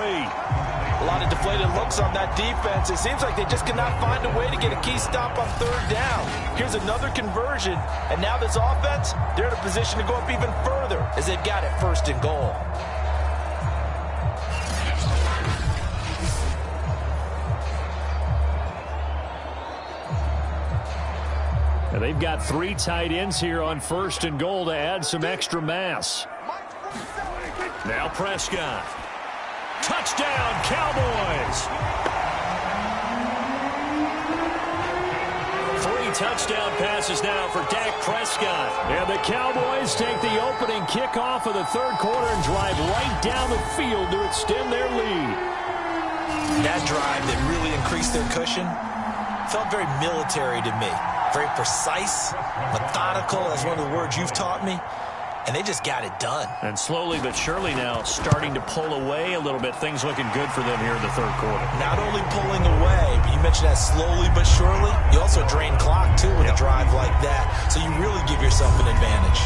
A lot of deflated looks on that defense. It seems like they just cannot find a way to get a key stop on 3rd down. Here's another conversion, and now this offense, they're in a position to go up even further as they've got it 1st and goal. And they've got 3 tight ends here on 1st and goal to add some extra mass. Now Prescott. Touchdown, Cowboys! 3 touchdown passes now for Dak Prescott. And the Cowboys take the opening kickoff of the 3rd quarter and drive right down the field to extend their lead. That drive that really increased their cushion felt very military to me. Very precise, methodical. That's one of the words you've taught me. And they just got it done. And slowly but surely now starting to pull away a little bit. Things looking good for them here in the 3rd quarter. Not only pulling away, but you mentioned that slowly but surely. You also drain clock, too, with a drive like that. So you really give yourself an advantage.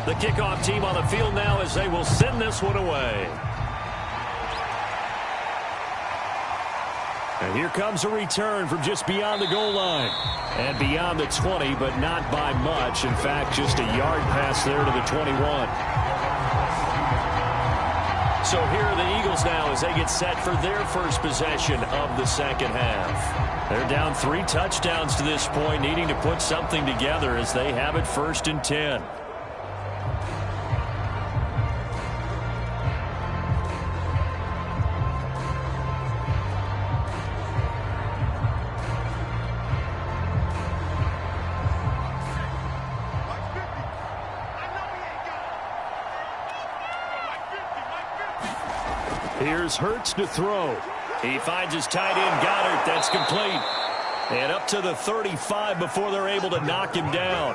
The kickoff team on the field now as they will send this one away. And here comes a return from just beyond the goal line. And beyond the 20, but not by much. In fact, just a yard pass there to the 21. So here are the Eagles now as they get set for their first possession of the 2nd half. They're down 3 touchdowns to this point, needing to put something together as they have it 1st and 10. Here's Hurts to throw. He finds his tight end, Goddard. That's complete. And up to the 35 before they're able to knock him down.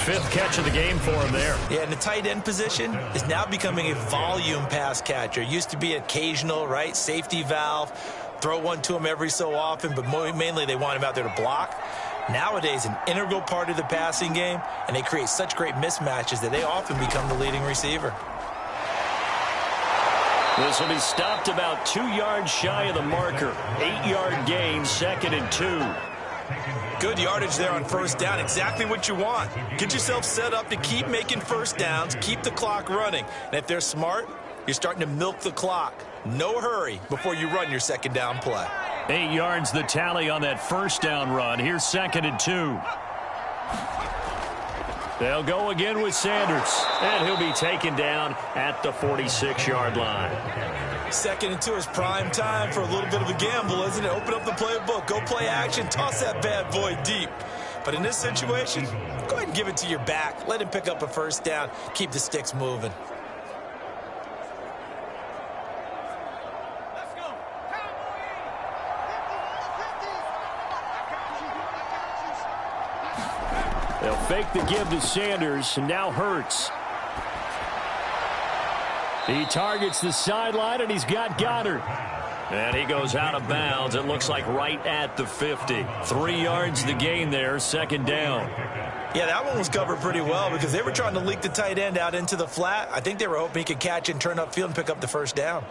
5th catch of the game for him there. Yeah, and the tight end position is now becoming a volume pass catcher. Used to be occasional, right? Safety valve. Throw one to him every so often, but mainly they want him out there to block. Nowadays, an integral part of the passing game, and they create such great mismatches that they often become the leading receiver. This will be stopped about 2 yards shy of the marker. 8-yard gain, 2nd and 2. Good yardage there on 1st down. Exactly what you want. Get yourself set up to keep making 1st downs, keep the clock running. And if they're smart, you're starting to milk the clock. No hurry before you run your 2nd down play. 8 yards the tally on that 1st down run. Here's 2nd and 2. They'll go again with Sanders, and he'll be taken down at the 46-yard line. 2nd and 2 is prime time for a little bit of a gamble, isn't it? Open up the playbook, go play action, toss that bad boy deep. But in this situation, go ahead and give it to your back. Let him pick up a 1st down, keep the sticks moving. They'll fake the give to Sanders, and now Hurts. He targets the sideline, and he's got Goddard. And he goes out of bounds. It looks like right at the 50. 3 yards the gain there, 2nd down. Yeah, that one was covered pretty well because they were trying to leak the tight end out into the flat. I think they were hoping he could catch and turn upfield and pick up the 1st down.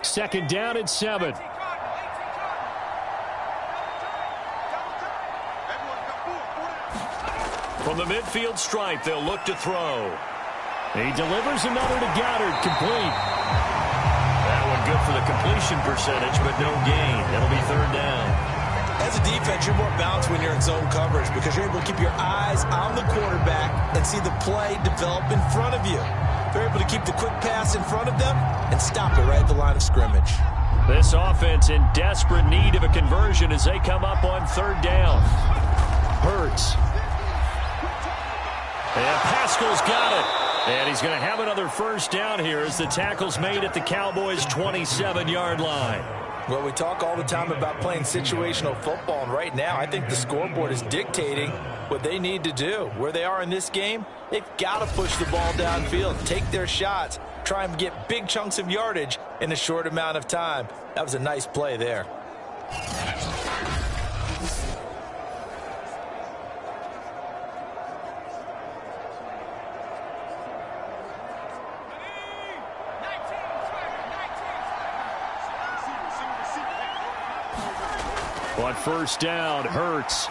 Second down and 7. From the midfield stripe, they'll look to throw. He delivers another to Goddard, complete. That one good for the completion percentage, but no gain. It'll be third down. As a defense, you're more balanced when you're in zone coverage because you're able to keep your eyes on the quarterback and see the play develop in front of you. They're able to keep the quick pass in front of them and stop it right at the line of scrimmage. This offense in desperate need of a conversion as they come up on third down. Hurts. And Pascal's got it. And he's going to have another first down here as the tackle's made at the Cowboys' 27-yard line. Well, we talk all the time about playing situational football, and right now I think the scoreboard is dictating what they need to do. Where they are in this game, they've got to push the ball downfield, take their shots, try and get big chunks of yardage in a short amount of time. That was a nice play there. On first down, Hurts.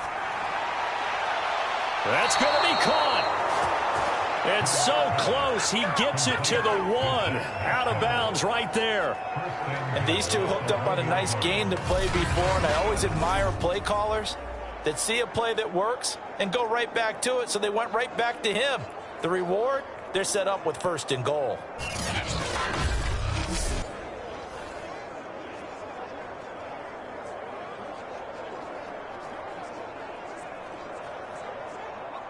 That's going to be caught. It's so close, he gets it to the 1. Out of bounds right there. And these two hooked up on a nice gain to play before, and I always admire play callers that see a play that works and go right back to it, so they went right back to him. The reward, they're set up with first and goal.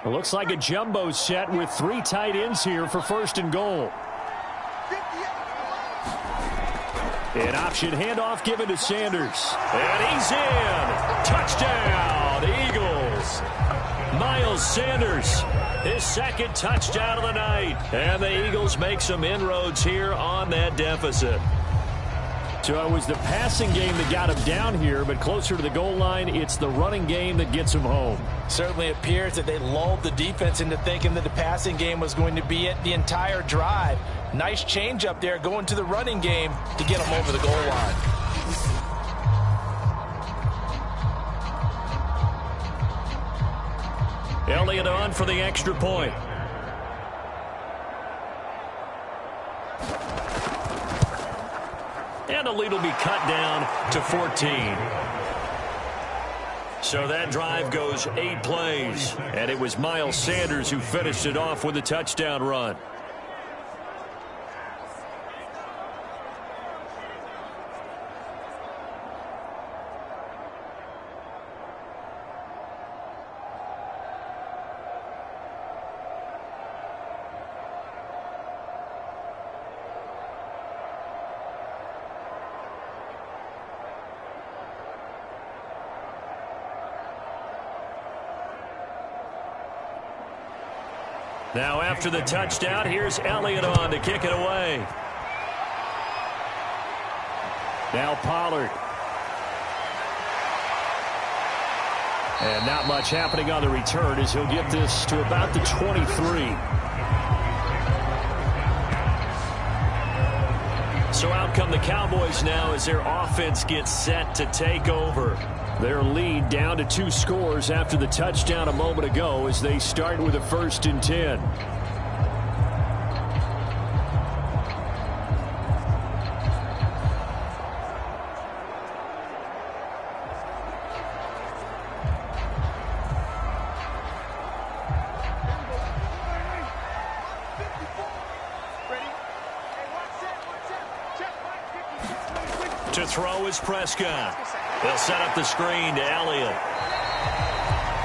It looks like a jumbo set with 3 tight ends here for first and goal. An option handoff given to Sanders. And he's in. Touchdown, Eagles. Miles Sanders, his second touchdown of the night. And the Eagles make some inroads here on that deficit. So it was the passing game that got him down here, but closer to the goal line, it's the running game that gets him home. Certainly appears that they lulled the defense into thinking that the passing game was going to be it the entire drive. Nice change up there going to the running game to get him over the goal line. Elliott on for the extra point. And the lead will be cut down to 14. So that drive goes 8 plays. And it was Miles Sanders who finished it off with a touchdown run. Now after the touchdown, here's Elliott on to kick it away. Now Pollard. And not much happening on the return as he'll get this to about the 23. So out come the Cowboys now as their offense gets set to take over. Their lead down to 2 scores after the touchdown a moment ago as they start with a 1st and 10. To throw is Prescott. They'll set up the screen to Elliott.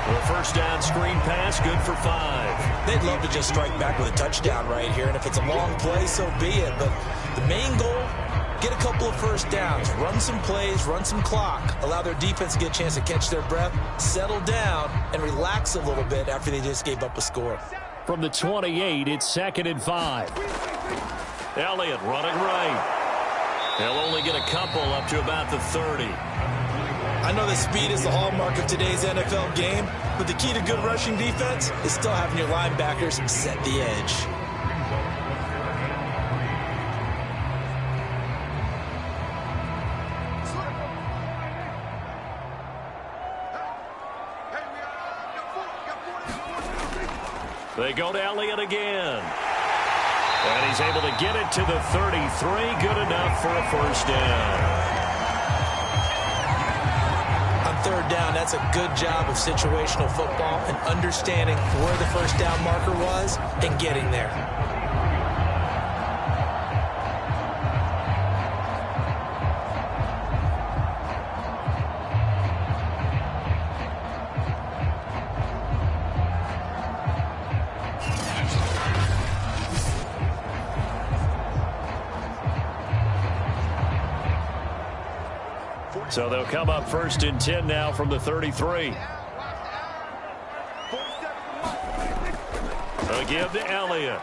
The first down screen pass, good for 5. They'd love to just strike back with a touchdown right here, and if it's a long play, so be it. But the main goal, get a couple of first downs, run some plays, run some clock, allow their defense to get a chance to catch their breath, settle down, and relax a little bit after they just gave up a score. From the 28, it's 2nd and 5. Elliott running right. They'll only get a couple up to about the 30. I know that speed is the hallmark of today's NFL game, but the key to good rushing defense is still having your linebackers set the edge. They go to Elliott again. And he's able to get it to the 33. Good enough for a first down. On third down, that's a good job of situational football and understanding where the first down marker was and getting there. So they'll come up 1st and 10 now from the 33. A give to Elliott.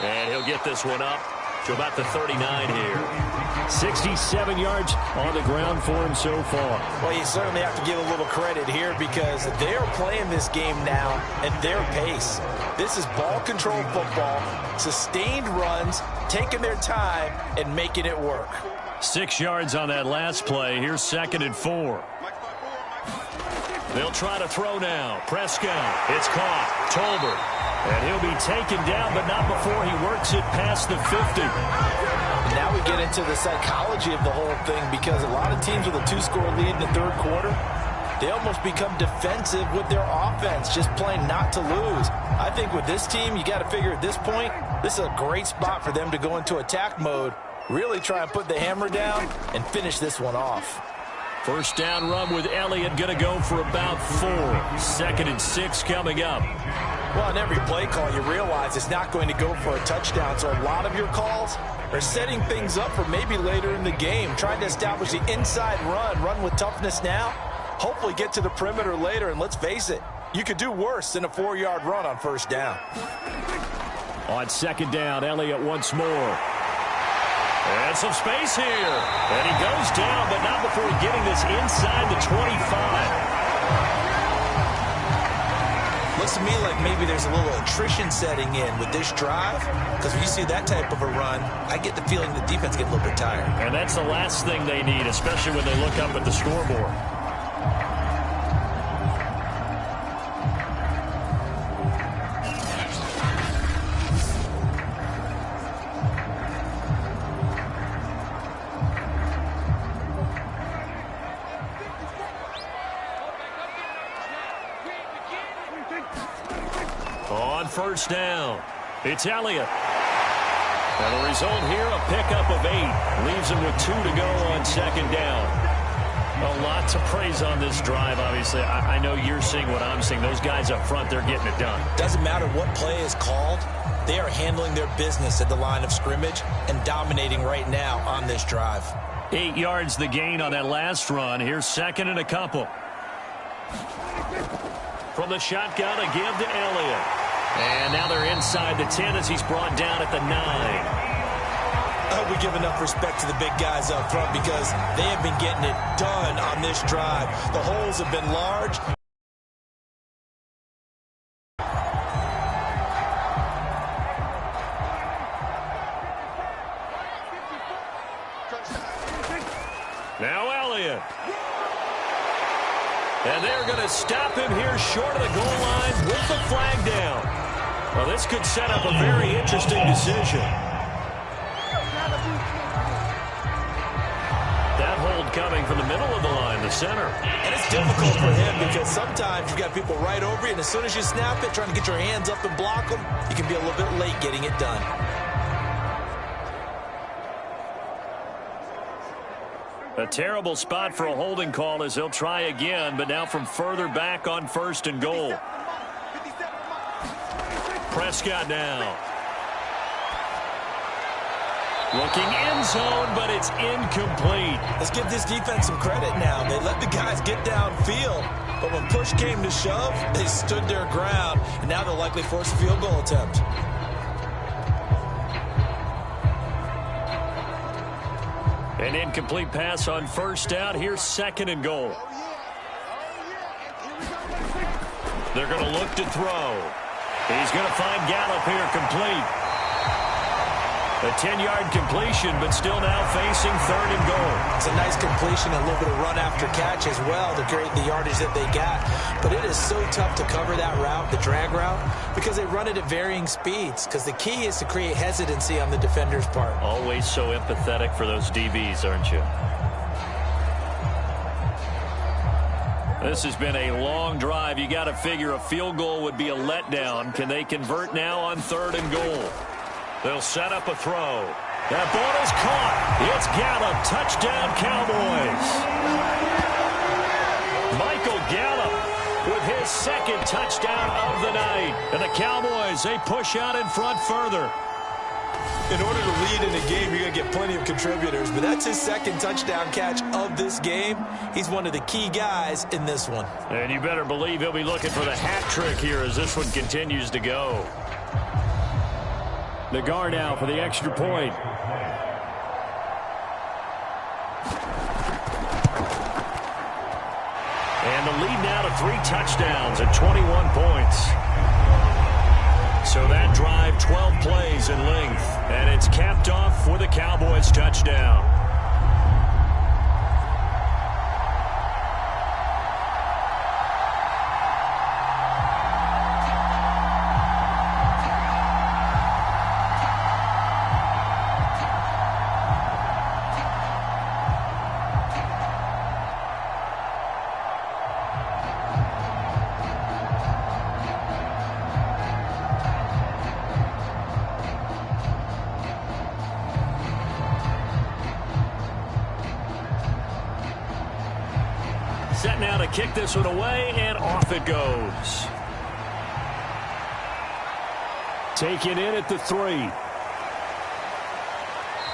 And he'll get this one up to about the 39 here. 67 yards on the ground for him so far. Well, you certainly have to give a little credit here because they're playing this game now at their pace. This is ball control football, sustained runs, taking their time and making it work. 6 yards on that last play. Here's 2nd and 4. They'll try to throw now. Prescott. It's caught. Tolbert. And he'll be taken down, but not before he works it past the 50. Now we get into the psychology of the whole thing because a lot of teams with a 2-score lead in the third quarter, they almost become defensive with their offense, just playing not to lose. I think with this team, you got to figure at this point, this is a great spot for them to go into attack mode, really try and put the hammer down and finish this one off. First down run with Elliott going to go for about 4. 2nd and 6 coming up. Well, in every play call, you realize it's not going to go for a touchdown, so a lot of your calls are setting things up for maybe later in the game, trying to establish the inside run with toughness now, hopefully get to the perimeter later, and let's face it, you could do worse than a 4-yard run on first down. On 2nd down, Elliott once more. And some space here. And he goes down, but not before getting this inside the 25. Looks to me like maybe there's a little attrition setting in with this drive, because when you see that type of a run, I get the feeling the defense gets a little bit tired. And that's the last thing they need, especially when they look up at the scoreboard. On first down, it's Elliott. And the result here, a pickup of 8. Leaves him with 2 to go on 2nd down. A lot to praise on this drive, obviously. I know you're seeing what I'm seeing. Those guys up front, they're getting it done. Doesn't matter what play is called. They are handling their business at the line of scrimmage and dominating right now on this drive. 8 yards the gain on that last run. Here's 2nd and a couple. From the shotgun, a give to Elliott. And now they're inside the 10 as he's brought down at the 9. I hope we give enough respect to the big guys up front because they have been getting it done on this drive. The holes have been large. Now Elliott. And they're going to stop him here short of the goal line with the flag down. Well, this could set up a very interesting decision. That hold coming from the middle of the line, the center. And it's difficult for him because sometimes you've got people right over you, and as soon as you snap it, trying to get your hands up and block them, you can be a little bit late getting it done. A terrible spot for a holding call as they'll try again, but now from further back on 1st and goal. Prescott now. Looking end zone, but it's incomplete. Let's give this defense some credit now. They let the guys get downfield, but when push came to shove, they stood their ground, and now they'll likely force a field goal attempt. An incomplete pass on first down. Here's 2nd and goal. They're going to look to throw. He's going to find Gallup here complete. A 10-yard completion, but still now facing 3rd and goal. It's a nice completion, a little bit of run after catch as well to create the yardage that they got. But it is so tough to cover that route, the drag route, because they run it at varying speeds. Because the key is to create hesitancy on the defender's part. Always so empathetic for those DBs, aren't you? This has been a long drive. You got to figure a field goal would be a letdown. Can they convert now on 3rd and goal? They'll set up a throw. That ball is caught. It's Gallup. Touchdown, Cowboys. Michael Gallup with his 2nd touchdown of the night. And the Cowboys, they push out in front further. In order to lead in a game, you're going to get plenty of contributors, but that's his 2nd touchdown catch of this game. He's one of the key guys in this one. And you better believe he'll be looking for the hat trick here as this one continues to go. The guard now for the extra point. And the lead now to 3 touchdowns at 21 points. So that drive, 12 plays in length. And it's capped off with a Cowboys touchdown. Set now to kick this one away, and off it goes. Taken in at the 3.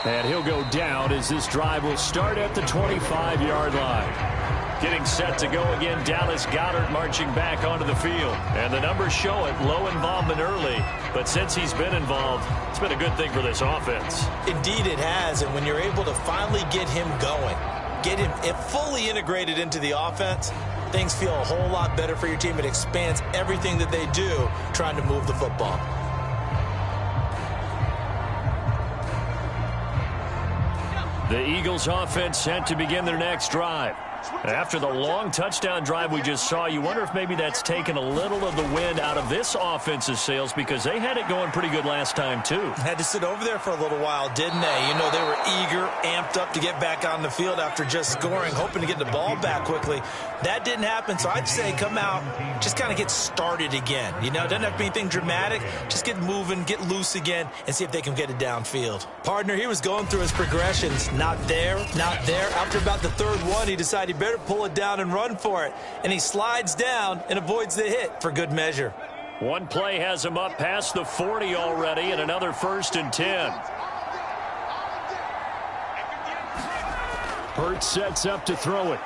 And he'll go down as this drive will start at the 25-yard line. Getting set to go again, Dallas Goedert marching back onto the field. And the numbers show it, low involvement early. But since he's been involved, it's been a good thing for this offense. Indeed it has, and when you're able to finally get him going, get him fully integrated into the offense, things feel a whole lot better for your team. It expands everything that they do trying to move the football. The Eagles offense set to begin their next drive. After the long touchdown drive we just saw, you wonder if maybe that's taken a little of the wind out of this offense's sails, because they had it going pretty good last time too. Had to sit over there for a little while, didn't they? You know, they were eager, amped up to get back on the field after just scoring, hoping to get the ball back quickly. That didn't happen, so I'd say come out, just kind of get started again. You know, it doesn't have to be anything dramatic. Just get moving, get loose again, and see if they can get it downfield. Partner, he was going through his progressions. Not there, not there. After about the 3rd one, he decided he better pull it down and run for it. And he slides down and avoids the hit for good measure. One play has him up past the 40 already, and another 1st and 10. Hurts sets up to throw it.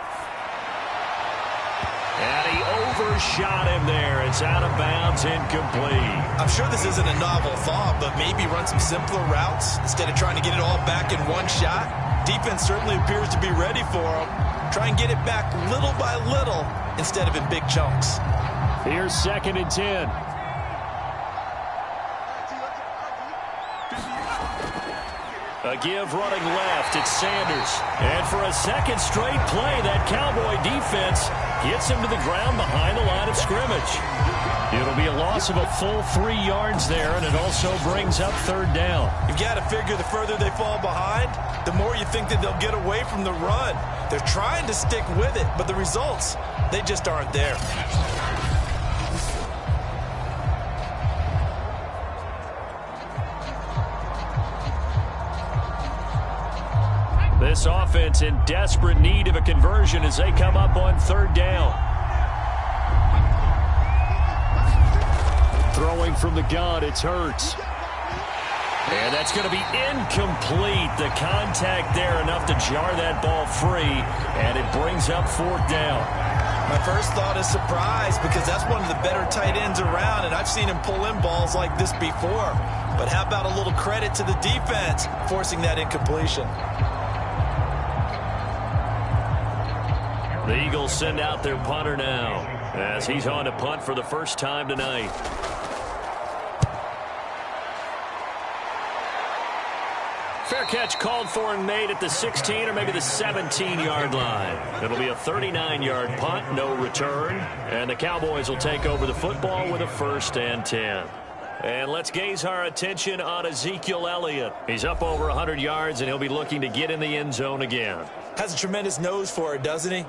And he overshot him there. It's out of bounds, incomplete. I'm sure this isn't a novel thought, but maybe run some simpler routes instead of trying to get it all back in one shot. Defense certainly appears to be ready for him. Try and get it back little by little instead of in big chunks. Here's 2nd and 10. A give running left. It's Sanders. And for a 2nd straight play, that Cowboy defense gets him to the ground behind the line of scrimmage. It'll be a loss of a full 3 yards there, and it also brings up 3rd down. You've got to figure the further they fall behind, the more you think that they'll get away from the run. They're trying to stick with it, but the results, they just aren't there. This offense in desperate need of a conversion as they come up on 3rd down. Throwing from the gun, it's Hurts. And that's going to be incomplete. The contact there enough to jar that ball free, and it brings up 4th down. My first thought is surprise, because that's one of the better tight ends around, and I've seen him pull in balls like this before. But how about a little credit to the defense forcing that incompletion? The Eagles send out their punter now as he's on to punt for the first time tonight. Fair catch called for and made at the 16 or maybe the 17-yard line. It'll be a 39-yard punt, no return. And the Cowboys will take over the football with a 1st and 10. And let's gaze our attention on Ezekiel Elliott. He's up over 100 yards, and he'll be looking to get in the end zone again. Has a tremendous nose for it, doesn't he?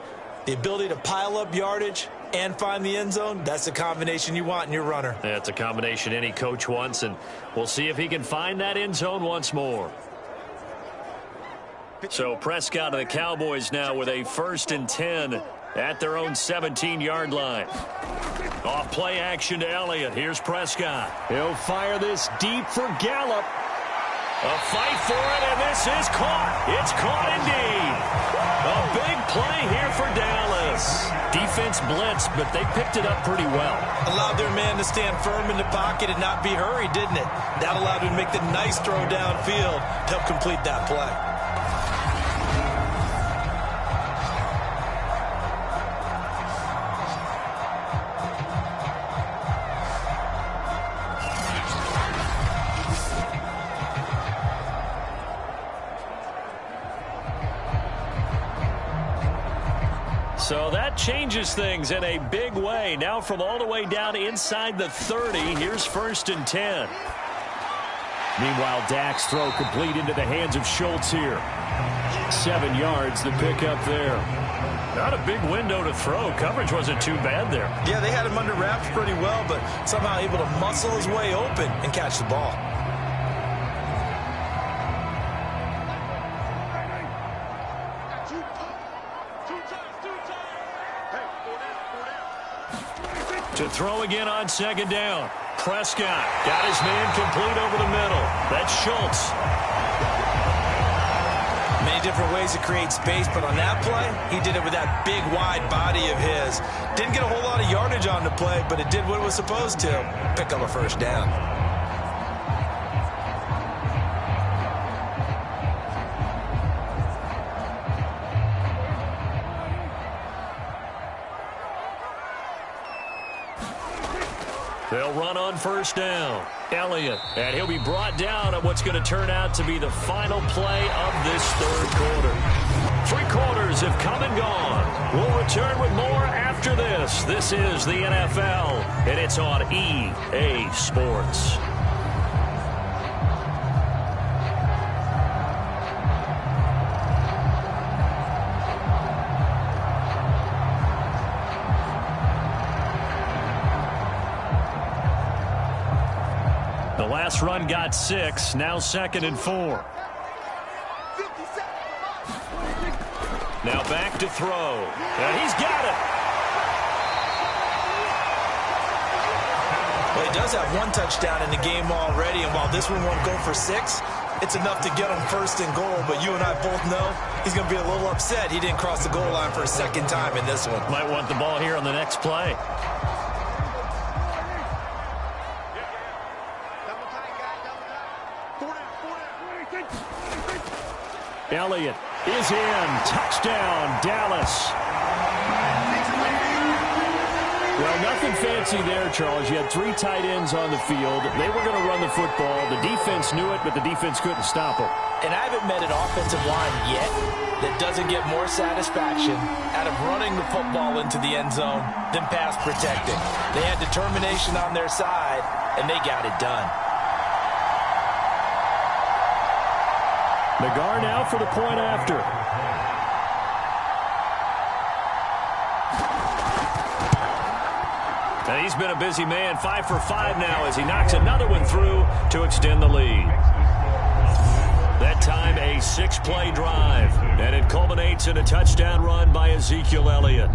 The ability to pile up yardage and find the end zone, that's the combination you want in your runner. That's a combination any coach wants, and we'll see if he can find that end zone once more. So Prescott of the Cowboys now with a 1st and 10 at their own 17-yard line. Off play action to Elliott. Here's Prescott. He'll fire this deep for Gallup. A fight for it, and this is caught. It's caught indeed. A big play here for Dallas. Defense blitzed, but they picked it up pretty well. Allowed their man to stand firm in the pocket and not be hurried, didn't it? That allowed him to make the nice throw downfield to help complete that play. So that changes things in a big way. Now from all the way down inside the 30, here's 1st and 10. Meanwhile, Dak's throw complete into the hands of Schultz here. 7 yards, the pickup there. Not a big window to throw. Coverage wasn't too bad there. Yeah, they had him under wraps pretty well, but somehow able to muscle his way open and catch the ball. To throw again on 2nd down. Prescott got his man complete over the middle. That's Schultz. Many different ways to create space, but on that play, he did it with that big, wide body of his. Didn't get a whole lot of yardage on the play, but it did what it was supposed to. Pick up a 1st down. They'll run on 1st down. Elliott, and he'll be brought down at what's going to turn out to be the final play of this 3rd quarter. 3 quarters have come and gone. We'll return with more after this. This is the NFL, and it's on EA Sports. The last run got 6, now 2nd and 4. Now back to throw, and he's got it. Well, he does have 1 touchdown in the game already, and while this one won't go for 6, it's enough to get him 1st and goal, but you and I both know he's going to be a little upset he didn't cross the goal line for a 2nd time in this one. Might want the ball here on the next play. Elliott is in. Touchdown, Dallas. Well, nothing fancy there, Charles. You had 3 tight ends on the field. They were going to run the football. The defense knew it, but the defense couldn't stop them. And I haven't met an offensive line yet that doesn't get more satisfaction out of running the football into the end zone than pass protecting. They had determination on their side, and they got it done. Nagar now for the point after. And he's been a busy man, 5 for 5 now as he knocks another one through to extend the lead. That time a 6-play drive, and it culminates in a touchdown run by Ezekiel Elliott.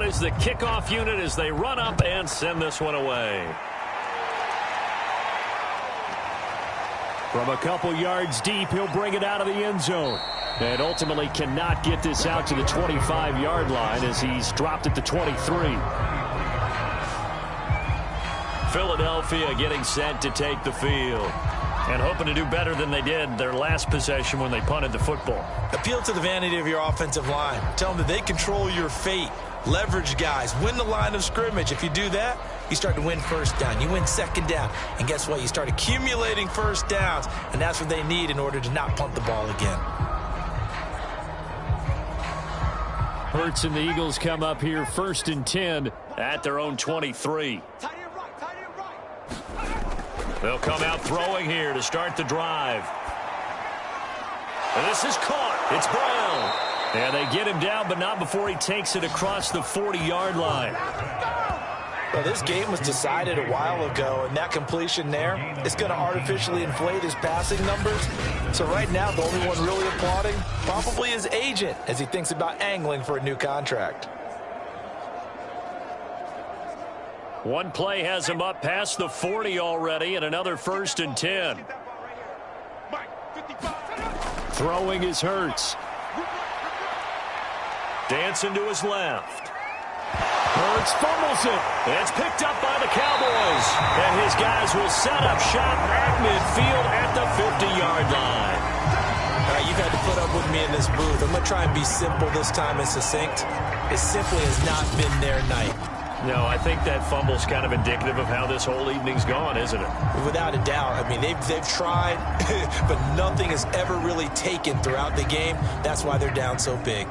Is the kickoff unit as they run up and send this one away. From a couple yards deep, he'll bring it out of the end zone. And ultimately cannot get this out to the 25-yard line as he's dropped at the 23. Philadelphia getting set to take the field. And hoping to do better than they did their last possession when they punted the football. Appeal to the vanity of your offensive line. Tell them that they control your fate. Leverage guys. Win the line of scrimmage. If you do that, you start to win first down. You win second down. And guess what? You start accumulating first downs. And that's what they need in order to not punt the ball again. Hurts and the Eagles come up here 1st and 10 at their own 23. They'll come out throwing here to start the drive. And this is caught. It's Brown. And they get him down, but not before he takes it across the 40-yard line. Well, this game was decided a while ago, and that completion there is going to artificially inflate his passing numbers. So right now, the only one really applauding probably his agent as he thinks about angling for a new contract. One play has him up past the 40 already, and another 1st and 10. Throwing is Hurts. Dancing to his left. Hurts fumbles it. It's picked up by the Cowboys. And his guys will set up shop at midfield at the 50-yard line. All right, you've had to put up with me in this booth. I'm going to try and be simple this time and succinct. It simply has not been their night. No, I think that fumble's kind of indicative of how this whole evening's gone, isn't it? Without a doubt. I mean, they've tried, but nothing has ever really taken throughout the game. That's why they're down so big.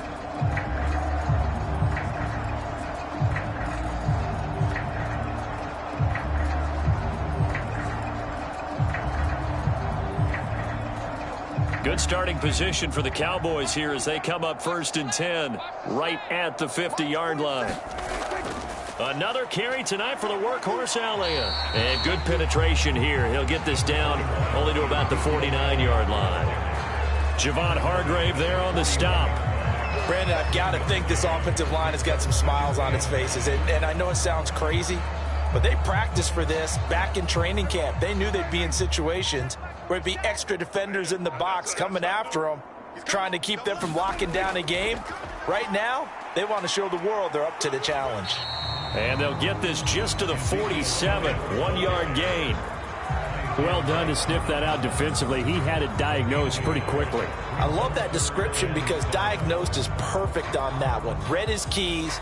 Good starting position for the Cowboys here as they come up 1st and 10 right at the 50-yard line. Another carry tonight for the workhorse Elliott. And good penetration here. He'll get this down only to about the 49-yard line. Javon Hargrave there on the stop. Brandon, I've got to think this offensive line has got some smiles on its faces. And I know it sounds crazy, but they practiced for this back in training camp. They knew they'd be in situations where it'd be extra defenders in the box coming after them, trying to keep them from locking down a game. Right now, they want to show the world they're up to the challenge. And they'll get this just to the 47, 1-yard gain. Well done to sniff that out defensively. He had it diagnosed pretty quickly. I love that description because diagnosed is perfect on that one. Read his keys,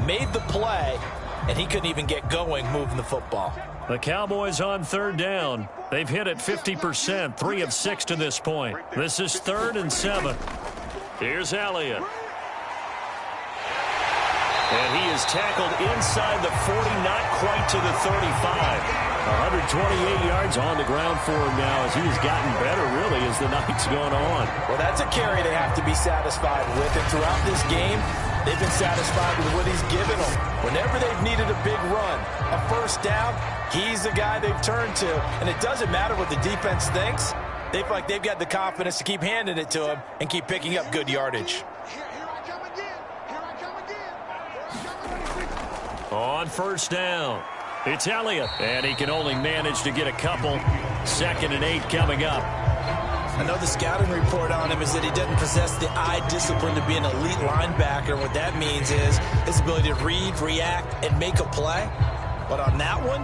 made the play, and he couldn't even get going moving the football. The Cowboys on 3rd down. They've hit it 50%, 3 of 6 to this point. This is 3rd and 7. Here's Elliott. And he is tackled inside the 40, not quite to the 35. 128 yards on the ground for him now as he has gotten better, really, as the night's gone on. Well, that's a carry they have to be satisfied with. And throughout this game, they've been satisfied with what he's given them. Whenever they've needed a big run, a first down, he's the guy they've turned to. And it doesn't matter what the defense thinks. They feel like they've got the confidence to keep handing it to him and keep picking up good yardage. On 1st down, it's Elliott, and he can only manage to get a couple. 2nd and 8 coming up. I know the scouting report on him is that he doesn't possess the eye discipline to be an elite linebacker. What that means is his ability to read, react, and make a play. But on that one,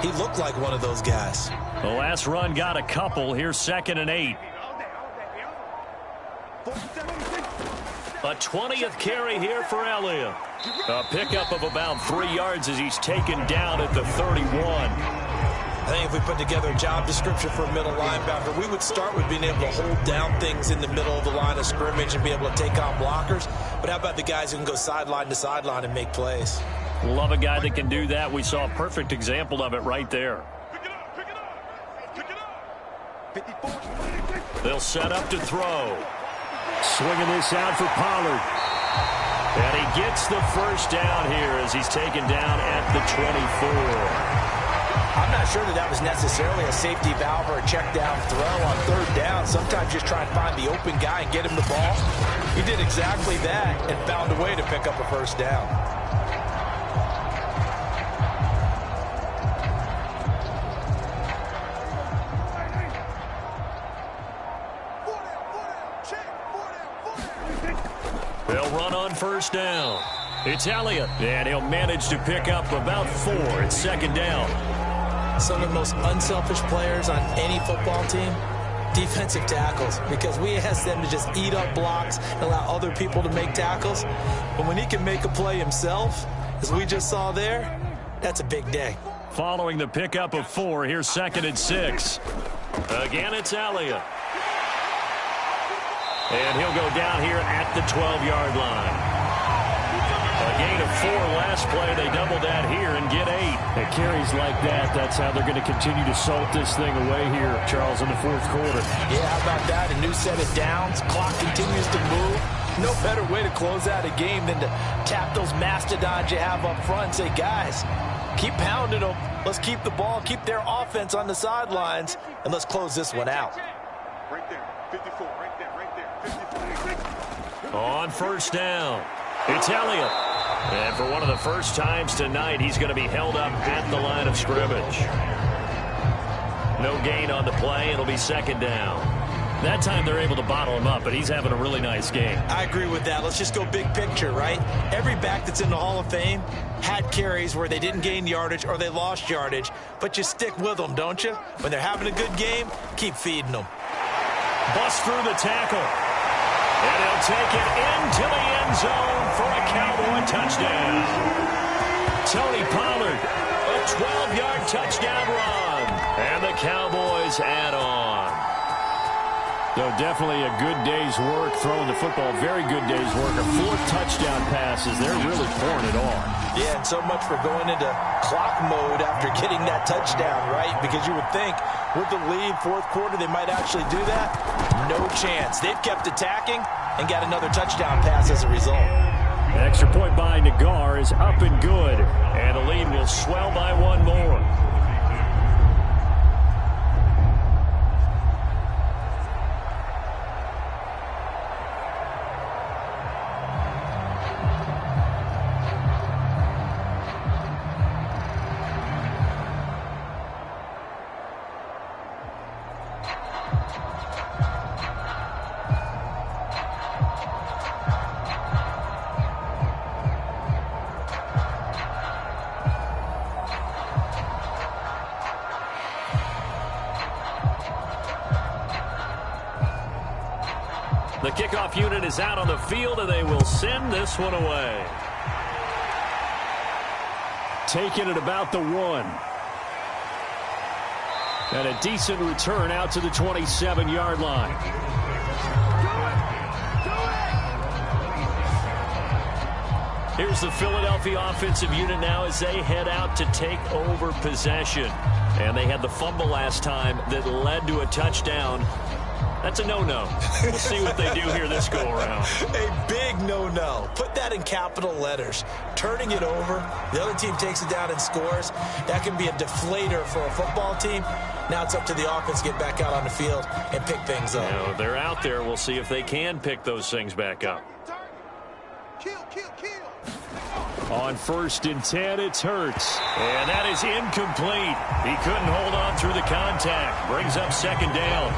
he looked like one of those guys. The last run got a couple. Here's 2nd and 8. A 20th carry here for Elliott. A pickup of about 3 yards as he's taken down at the 31. I think if we put together a job description for a middle linebacker, we would start with being able to hold down things in the middle of the line of scrimmage and be able to take on blockers. But how about the guys who can go sideline to sideline and make plays? Love a guy that can do that. We saw a perfect example of it right there. They'll set up to throw. Swinging this out for Pollard. And he gets the first down here as he's taken down at the 24. I'm not sure that was necessarily a safety valve or a check down throw on 3rd down. Sometimes just try and find the open guy and get him the ball. He did exactly that and found a way to pick up a first down. They'll run on first down. It's Elliott, and he'll manage to pick up about 4. It's second down. Some of the most unselfish players on any football team, defensive tackles, because we ask them to just eat up blocks and allow other people to make tackles. But when he can make a play himself, as we just saw there, that's a big day. Following the pickup of 4, here's second and 6. Again, it's Elliott. And he'll go down here at the 12-yard line. A gain of 4 last play. They double that here and get 8. At carries like that, that's how they're going to continue to salt this thing away here, Charles, in the fourth quarter. Yeah, how about that? A new set of downs. Clock continues to move. No better way to close out a game than to tap those mastodons you have up front and say, guys, keep pounding them. Let's keep the ball, keep their offense on the sidelines, and let's close this one out. Right there, 54, right there, 54. On first down, it's Elliott. And for one of the first times tonight, he's going to be held up at the line of scrimmage. No gain on the play. It'll be second down. That time they're able to bottle him up, but he's having a really nice game. I agree with that. Let's just go big picture, right? Every back that's in the Hall of Fame had carries where they didn't gain yardage or they lost yardage, but you stick with them, don't you? When they're having a good game, keep feeding them. Bust through the tackle. And he'll take it into the end zone for a Cowboy touchdown. Tony Pollard, a 12-yard touchdown run. And the Cowboys add on. So definitely a good day's work throwing the football. Very good day's work. A 4 touchdown passes. They're really pouring it on. Yeah, and so much for going into clock mode after getting that touchdown, right? Because you would think with the lead, fourth quarter, they might actually do that. No chance. They've kept attacking and got another touchdown pass as a result. An extra point by Nagar is up and good. And the lead will swell by 1 more. The kickoff unit is out on the field, and they will send this one away. Taking it about the 1. And a decent return out to the 27-yard line. Here's the Philadelphia offensive unit now as they head out to take over possession. And they had the fumble last time that led to a touchdown. That's a no-no. We'll see what they do here this go-around. A big no-no. Put that in capital letters. Turning it over, the other team takes it down and scores. That can be a deflator for a football team. Now it's up to the offense to get back out on the field and pick things up. Now, they're out there. We'll see if they can pick those things back up. Kill. On 1st and 10, it's Hurts. And that is incomplete. He couldn't hold on through the contact. Brings up second down.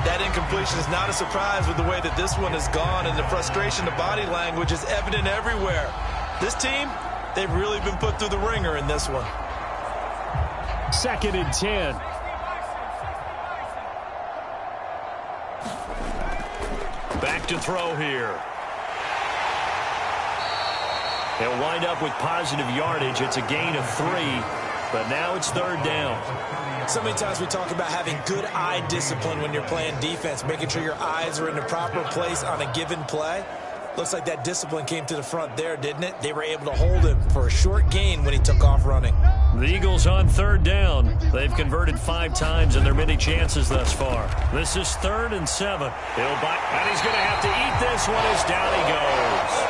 That incompletion is not a surprise with the way that this one has gone, and the frustration, the body language is evident everywhere. This team, they've really been put through the ringer in this one. 2nd and 10. Back to throw here. They'll wind up with positive yardage. It's a gain of 3, but now it's 3rd down. So many times we talk about having good eye discipline when you're playing defense, making sure your eyes are in the proper place on a given play. Looks like that discipline came to the front there, didn't it? They were able to hold him for a short gain when he took off running. The Eagles on 3rd down. They've converted 5 times in their many chances thus far. This is 3rd and 7. And he's going to have to eat this one as down he goes.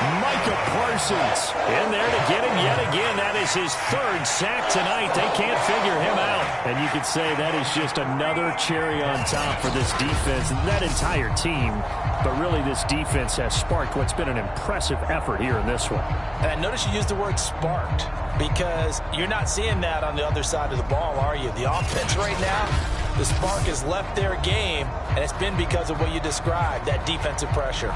Micah Parsons in there to get him yet again. That is his 3rd sack tonight. They can't figure him out. And you could say that is just another cherry on top for this defense and that entire team. But really, this defense has sparked what's been an impressive effort here in this one. And notice you used the word sparked because you're not seeing that on the other side of the ball, are you? The offense right now, the spark has left their game, and it's been because of what you described, that defensive pressure.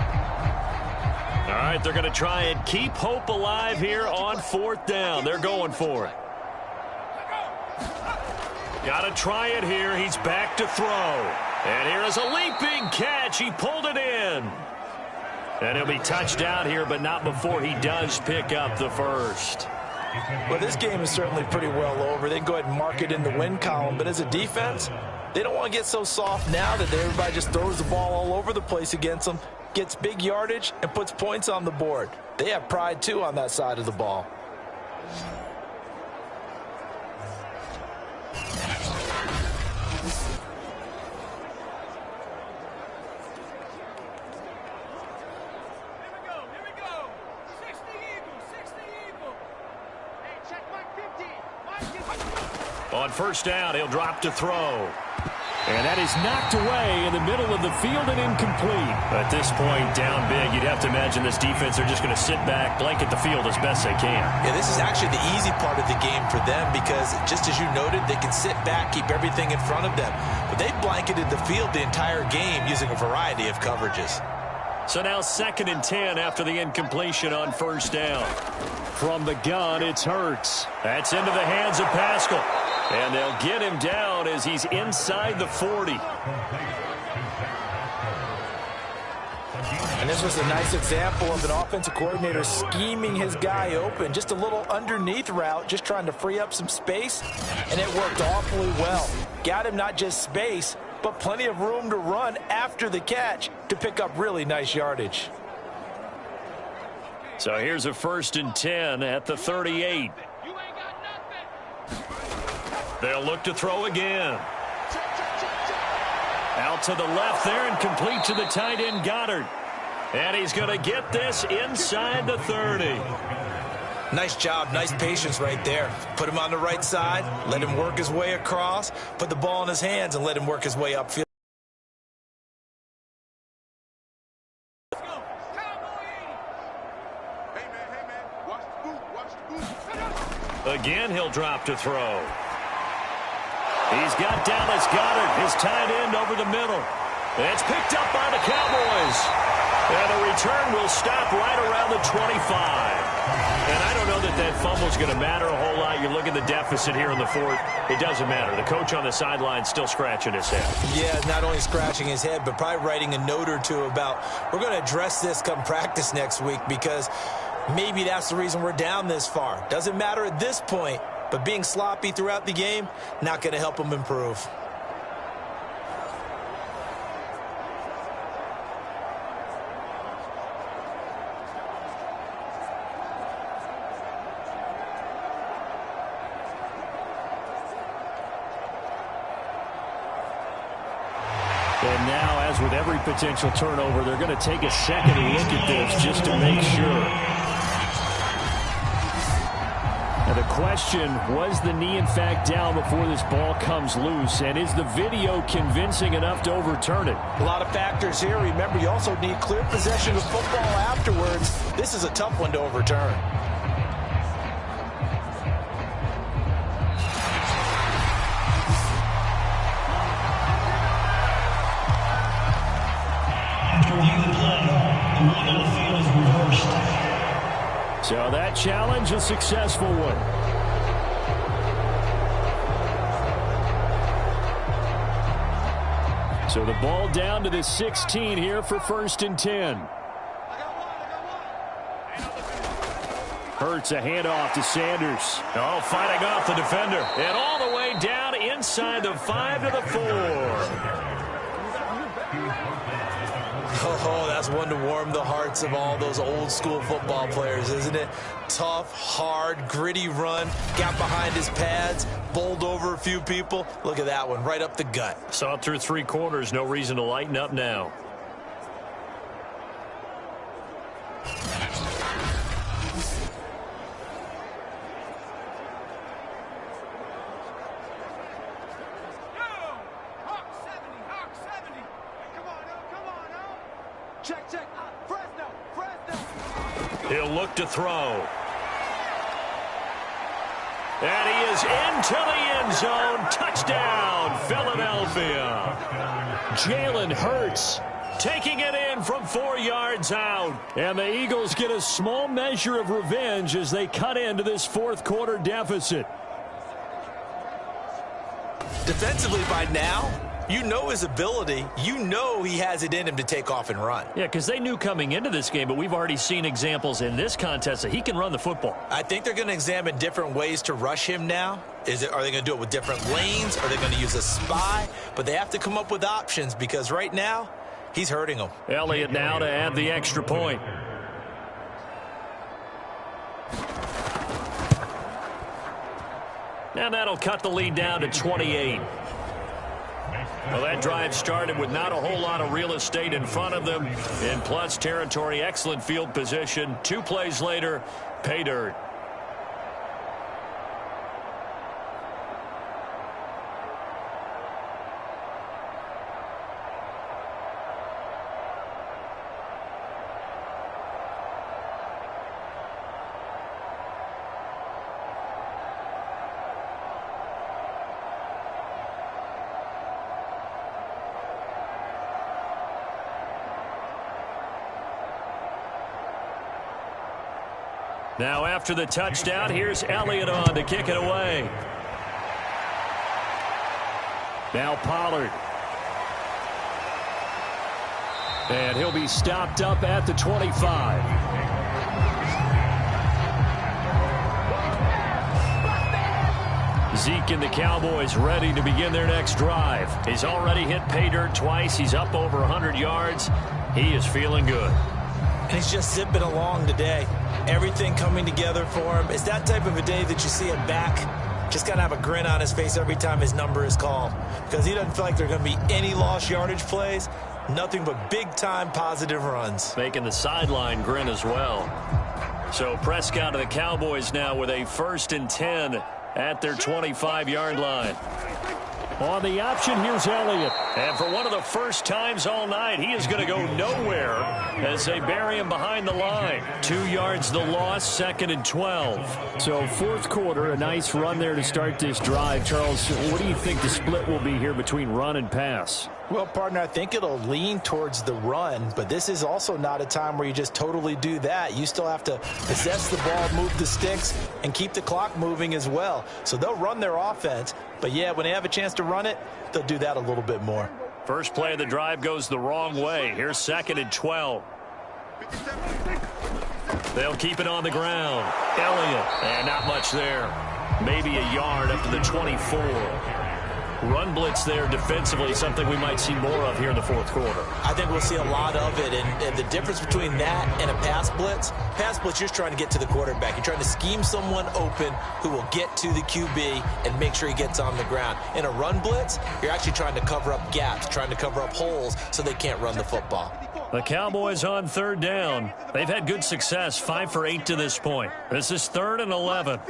All right, they're going to try and keep hope alive here on 4th down. They're going for it. Got to try it here. He's back to throw. And here is a leaping catch. He pulled it in. And he'll be touchdown here, but not before he does pick up the first. Well, this game is certainly pretty well over. They can go ahead and mark it in the win column. But as a defense, they don't want to get so soft now that everybody just throws the ball all over the place against them, gets big yardage, and puts points on the board. They have pride, too, on that side of the ball. On 1st down, he'll drop to throw. And that is knocked away in the middle of the field and incomplete. At this point, down big, you'd have to imagine this defense, they're just going to sit back, blanket the field as best they can. Yeah, this is actually the easy part of the game for them because, just as you noted, they can sit back, keep everything in front of them. But they've blanketed the field the entire game using a variety of coverages. So now 2nd and 10 after the incompletion on 1st down. From the gun, it's Hurts. That's into the hands of Pascal. And they'll get him down as he's inside the 40. And this was a nice example of an offensive coordinator scheming his guy open. Just a little underneath route, just trying to free up some space. And it worked awfully well. Got him not just space, but plenty of room to run after the catch to pick up really nice yardage. So here's a 1st and 10 at the 38. They'll look to throw again. Out to the left there and complete to the tight end Goddard. And he's going to get this inside the 30. Nice job, nice patience right there. Put him on the right side, let him work his way across, put the ball in his hands and let him work his way upfield. Again, he'll drop to throw. He's got Dallas Goedert, his tight end, over the middle. And it's picked up by the Cowboys. And the return will stop right around the 25. And I don't know that that fumble's going to matter a whole lot. You look at the deficit here in the 4th. It doesn't matter. The coach on the sideline still scratching his head. Yeah, not only scratching his head, but probably writing a note or two about, we're going to address this come practice next week because maybe that's the reason we're down this far. Doesn't matter at this point, but being sloppy throughout the game, not going to help him improve. And now, as with every potential turnover, they're going to take a second look at this just to make sure. Now the question, was the knee in fact down before this ball comes loose? And is the video convincing enough to overturn it? A lot of factors here. Remember, you also need clear possession of football afterwards. This is a tough one to overturn. So that challenge, a successful one. So the ball down to the 16 here for 1st and 10. Hurts a handoff to Sanders. Oh, fighting off the defender. And all the way down inside the 5 to the 4. Oh, that's one to warm the hearts of all those old school football players, isn't it? Tough, hard, gritty run, got behind his pads, bowled over a few people. Look at that one, right up the gut. Saw it through 3 quarters, no reason to lighten up now. He'll look to throw. And he is into the end zone. Touchdown, Philadelphia. Jalen Hurts taking it in from 4 yards out. And the Eagles get a small measure of revenge as they cut into this fourth quarter deficit. Defensively by now, you know his ability. You know he has it in him to take off and run. Yeah, because they knew coming into this game, but we've already seen examples in this contest that he can run the football. I think they're going to examine different ways to rush him now. Are they going to do it with different lanes? Are they going to use a spy? But they have to come up with options because right now, he's hurting them. Elliott now to add the extra point. And that'll cut the lead down to 28. Well, that drive started with not a whole lot of real estate in front of them. In plus territory, excellent field position. 2 plays later, pay dirt. Now after the touchdown, here's Elliott on to kick it away. Now Pollard. And he'll be stopped up at the 25. Zeke and the Cowboys ready to begin their next drive. He's already hit pay dirt twice. He's up over 100 yards. He is feeling good. And he's just zipping along today. Everything coming together for him. It's that type of a day that you see him back. Just got to have a grin on his face every time his number is called. Because he doesn't feel like there are going to be any lost yardage plays. Nothing but big-time positive runs. Making the sideline grin as well. So Prescott of the Cowboys now with a 1st and 10 at their 25-yard line. On the option, here's Elliott. And for one of the first times all night, he is going to go nowhere as they bury him behind the line. 2 yards the loss, 2nd and 12. So fourth quarter, a nice run there to start this drive. Charles, what do you think the split will be here between run and pass? Well, partner, I think it'll lean towards the run, but this is also not a time where you just totally do that. You still have to possess the ball, move the sticks, and keep the clock moving as well. So they'll run their offense, but yeah, when they have a chance to run it, they'll do that a little bit more. First play of the drive goes the wrong way. Here's 2nd and 12. They'll keep it on the ground. Elliott, and not much there. Maybe a yard up to the 24. Run blitz there defensively, something we might see more of here in the fourth quarter. I think we'll see a lot of it, and the difference between that and a pass blitz, you're just trying to get to the quarterback. You're trying to scheme someone open who will get to the QB and make sure he gets on the ground. In a run blitz, you're actually trying to cover up gaps, trying to cover up holes so they can't run the football. The Cowboys on 3rd down. They've had good success, 5 for 8 to this point. This is 3rd and 11.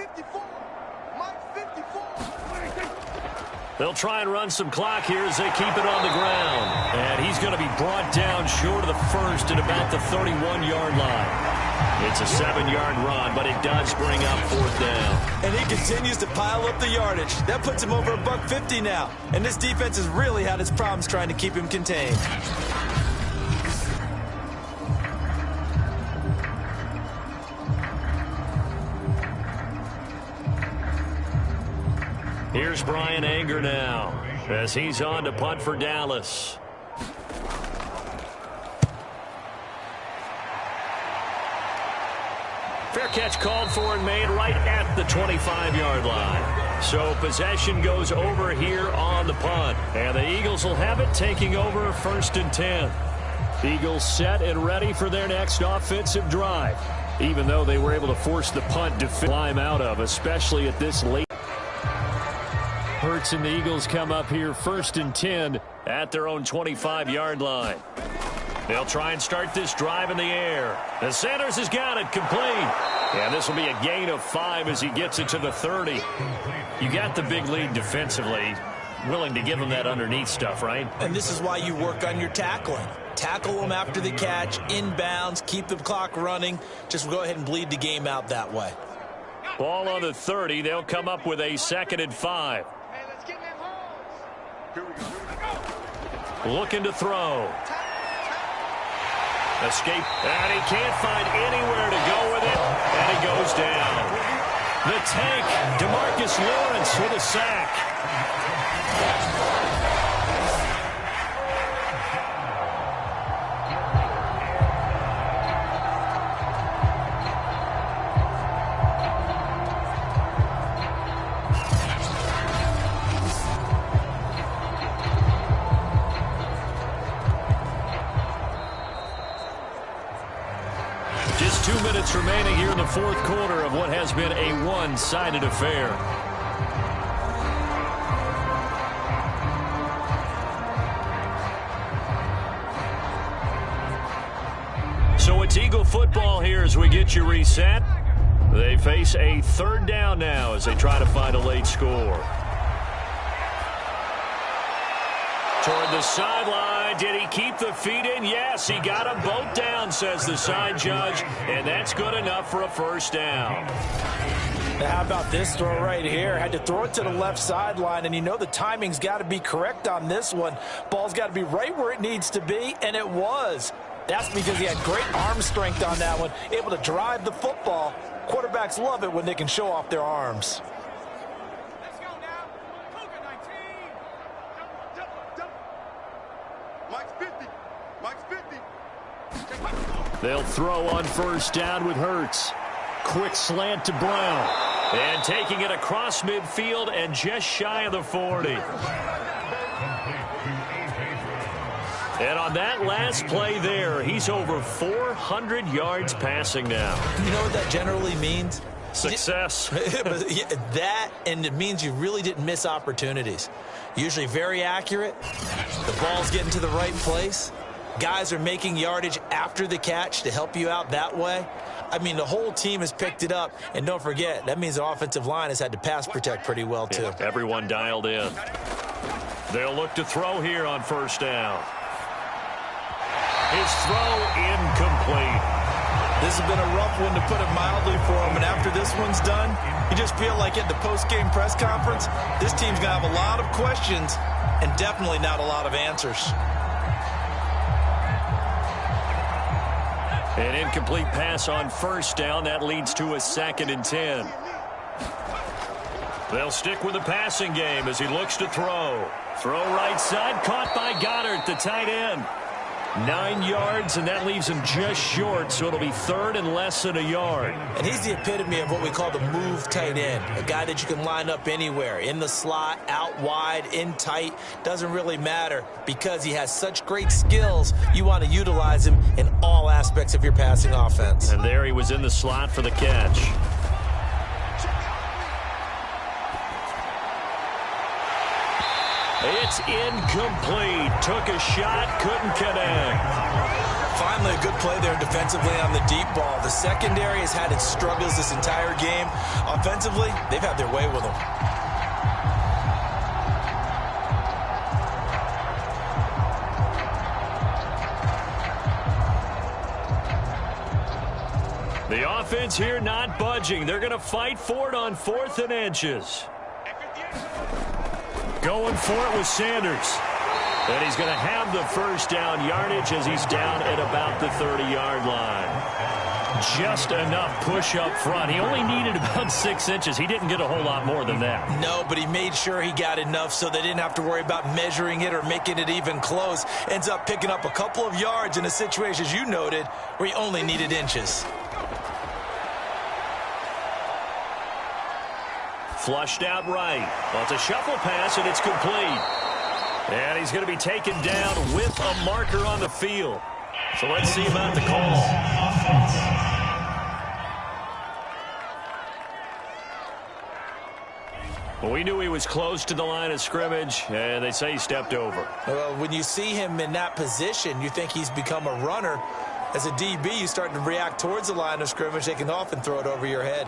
They'll try and run some clock here as they keep it on the ground. And he's going to be brought down short of the first at about the 31-yard line. It's a 7-yard run, but it does bring up 4th down. And he continues to pile up the yardage. That puts him over $150 now. And this defense has really had its problems trying to keep him contained. Here's Brian Anger now as he's on to punt for Dallas. Fair catch called for and made right at the 25-yard line. So possession goes over here on the punt. And the Eagles will have it, taking over 1st and 10. Eagles set and ready for their next offensive drive. Even though they were able to force the punt to climb out of, especially at this late. Hurts and the Eagles come up here 1st and 10 at their own 25-yard line. They'll try and start this drive in the air. The Sanders has got it complete. And this will be a gain of 5 as he gets it to the 30. You got the big lead defensively. Willing to give him that underneath stuff, right? And this is why you work on your tackling. Tackle them after the catch, inbounds, keep the clock running. Just go ahead and bleed the game out that way. Ball on the 30. They'll come up with a 2nd and 5. Looking to throw. Escape, and he can't find anywhere to go with it, and he goes down. The tank, DeMarcus Lawrence with a sack. Just 2 minutes remaining here in the fourth quarter of what has been a one-sided affair. So it's Eagle football here as we get you reset. They face a third down now as they try to find a late score. Toward the sideline. Did he keep the feet in? Yes, he got them both down, says the side judge, and that's good enough for a first down. Now, how about this throw right here? Had to throw it to the left sideline, and you know the timing's got to be correct on this one. Ball's got to be right where it needs to be, and it was. That's because he had great arm strength on that one, able to drive the football. Quarterbacks love it when they can show off their arms. They'll throw on first down with Hurts. Quick slant to Brown. And taking it across midfield and just shy of the 40. And on that last play there, he's over 400 yards passing now. You know what that generally means? Success. That, and it means you really didn't miss opportunities. Usually very accurate. The ball's getting to the right place. Guys are making yardage after the catch to help you out that way. I mean, the whole team has picked it up. And don't forget, that means the offensive line has had to pass protect pretty well, too. Yeah, everyone dialed in. They'll look to throw here on first down. His throw incomplete. This has been a rough one, to put it mildly, for him. And after this one's done, you just feel like at the post-game press conference, this team's going to have a lot of questions and definitely not a lot of answers. An incomplete pass on first down. That leads to a 2nd and 10. They'll stick with the passing game as he looks to throw. Throw right side, caught by Goddard, the tight end. 9 yards, and that leaves him just short, so it'll be 3rd and less than a yard. And he's the epitome of what we call the move tight end, a guy that you can line up anywhere, in the slot, out wide, in tight, doesn't really matter because he has such great skills. You want to utilize him in all aspects of your passing offense. And there he was in the slot for the catch. It's incomplete. Took a shot, couldn't connect. Finally, a good play there defensively on the deep ball. The secondary has had its struggles this entire game. Offensively, they've had their way with them. The offense here not budging. They're going to fight for it on 4th and inches. Going for it with Sanders. And he's going to have the first down yardage as he's down at about the 30-yard line. Just enough push up front. He only needed about 6 inches. He didn't get a whole lot more than that. No, but he made sure he got enough so they didn't have to worry about measuring it or making it even close. Ends up picking up a couple of yards in a situation, as you noted, where he only needed inches. Flushed out right. Well, it's a shuffle pass, and it's complete. And he's going to be taken down with a marker on the field. So let's see about the call. Well, we knew he was close to the line of scrimmage, and they say he stepped over. Well, when you see him in that position, you think he's become a runner. As a DB, you start to react towards the line of scrimmage. They can often throw it over your head.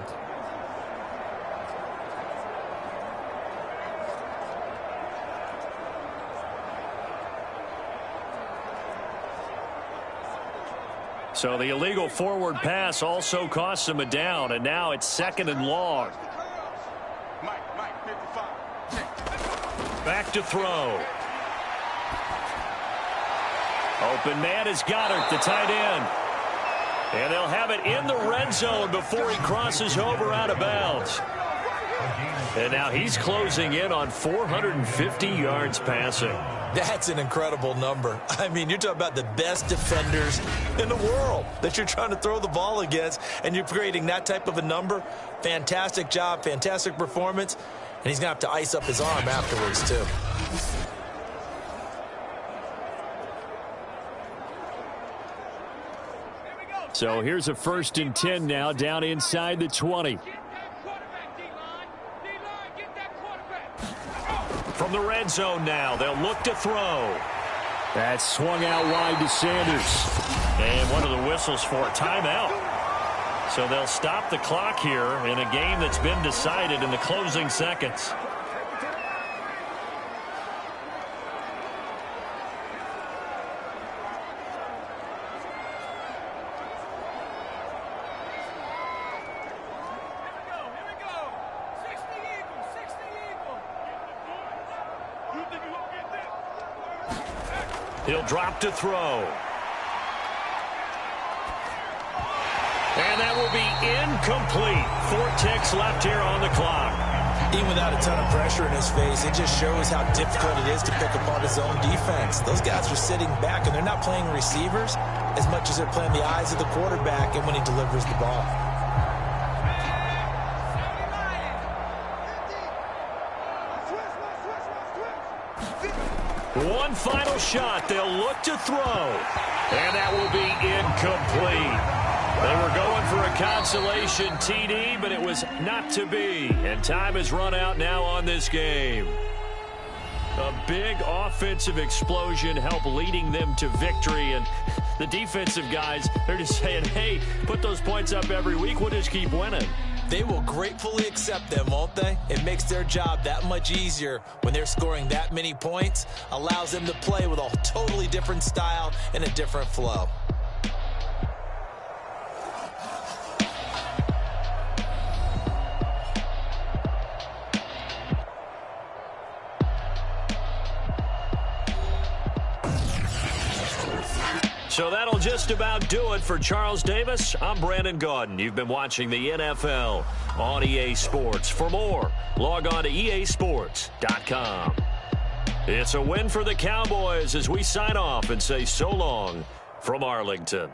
So the illegal forward pass also costs him a down, and now it's 2nd and long. Back to throw. Open man is Goddard, the tight end. And they'll have it in the red zone before he crosses over out of bounds. And now he's closing in on 450 yards passing. That's an incredible number. I mean, you're talking about the best defenders in the world that you're trying to throw the ball against, and you're creating that type of a number. Fantastic job, fantastic performance, and he's going to have to ice up his arm afterwards, too. So here's a 1st and 10 now, down inside the 20. From the red zone now, they'll look to throw. That's swung out wide to Sanders. And one of the whistles for a timeout. So they'll stop the clock here in a game that's been decided in the closing seconds. He'll drop to throw. And that will be incomplete. 4 ticks left here on the clock. Even without a ton of pressure in his face, it just shows how difficult it is to pick apart his own defense. Those guys are sitting back, and they're not playing receivers as much as they're playing the eyes of the quarterback and when he delivers the ball. One final shot. They'll look to throw. And that will be incomplete. They were going for a consolation TD, but it was not to be. And time has run out now on this game. A big offensive explosion helped leading them to victory. And the defensive guys, they're just saying, hey, put those points up every week. We'll just keep winning. They will gratefully accept them, won't they? It makes their job that much easier when they're scoring that many points. Allows them to play with a totally different style and a different flow. So that'll just about do it for Charles Davis. I'm Brandon Gaudin. You've been watching the NFL on EA Sports. For more, log on to easports.com. It's a win for the Cowboys as we sign off and say so long from Arlington.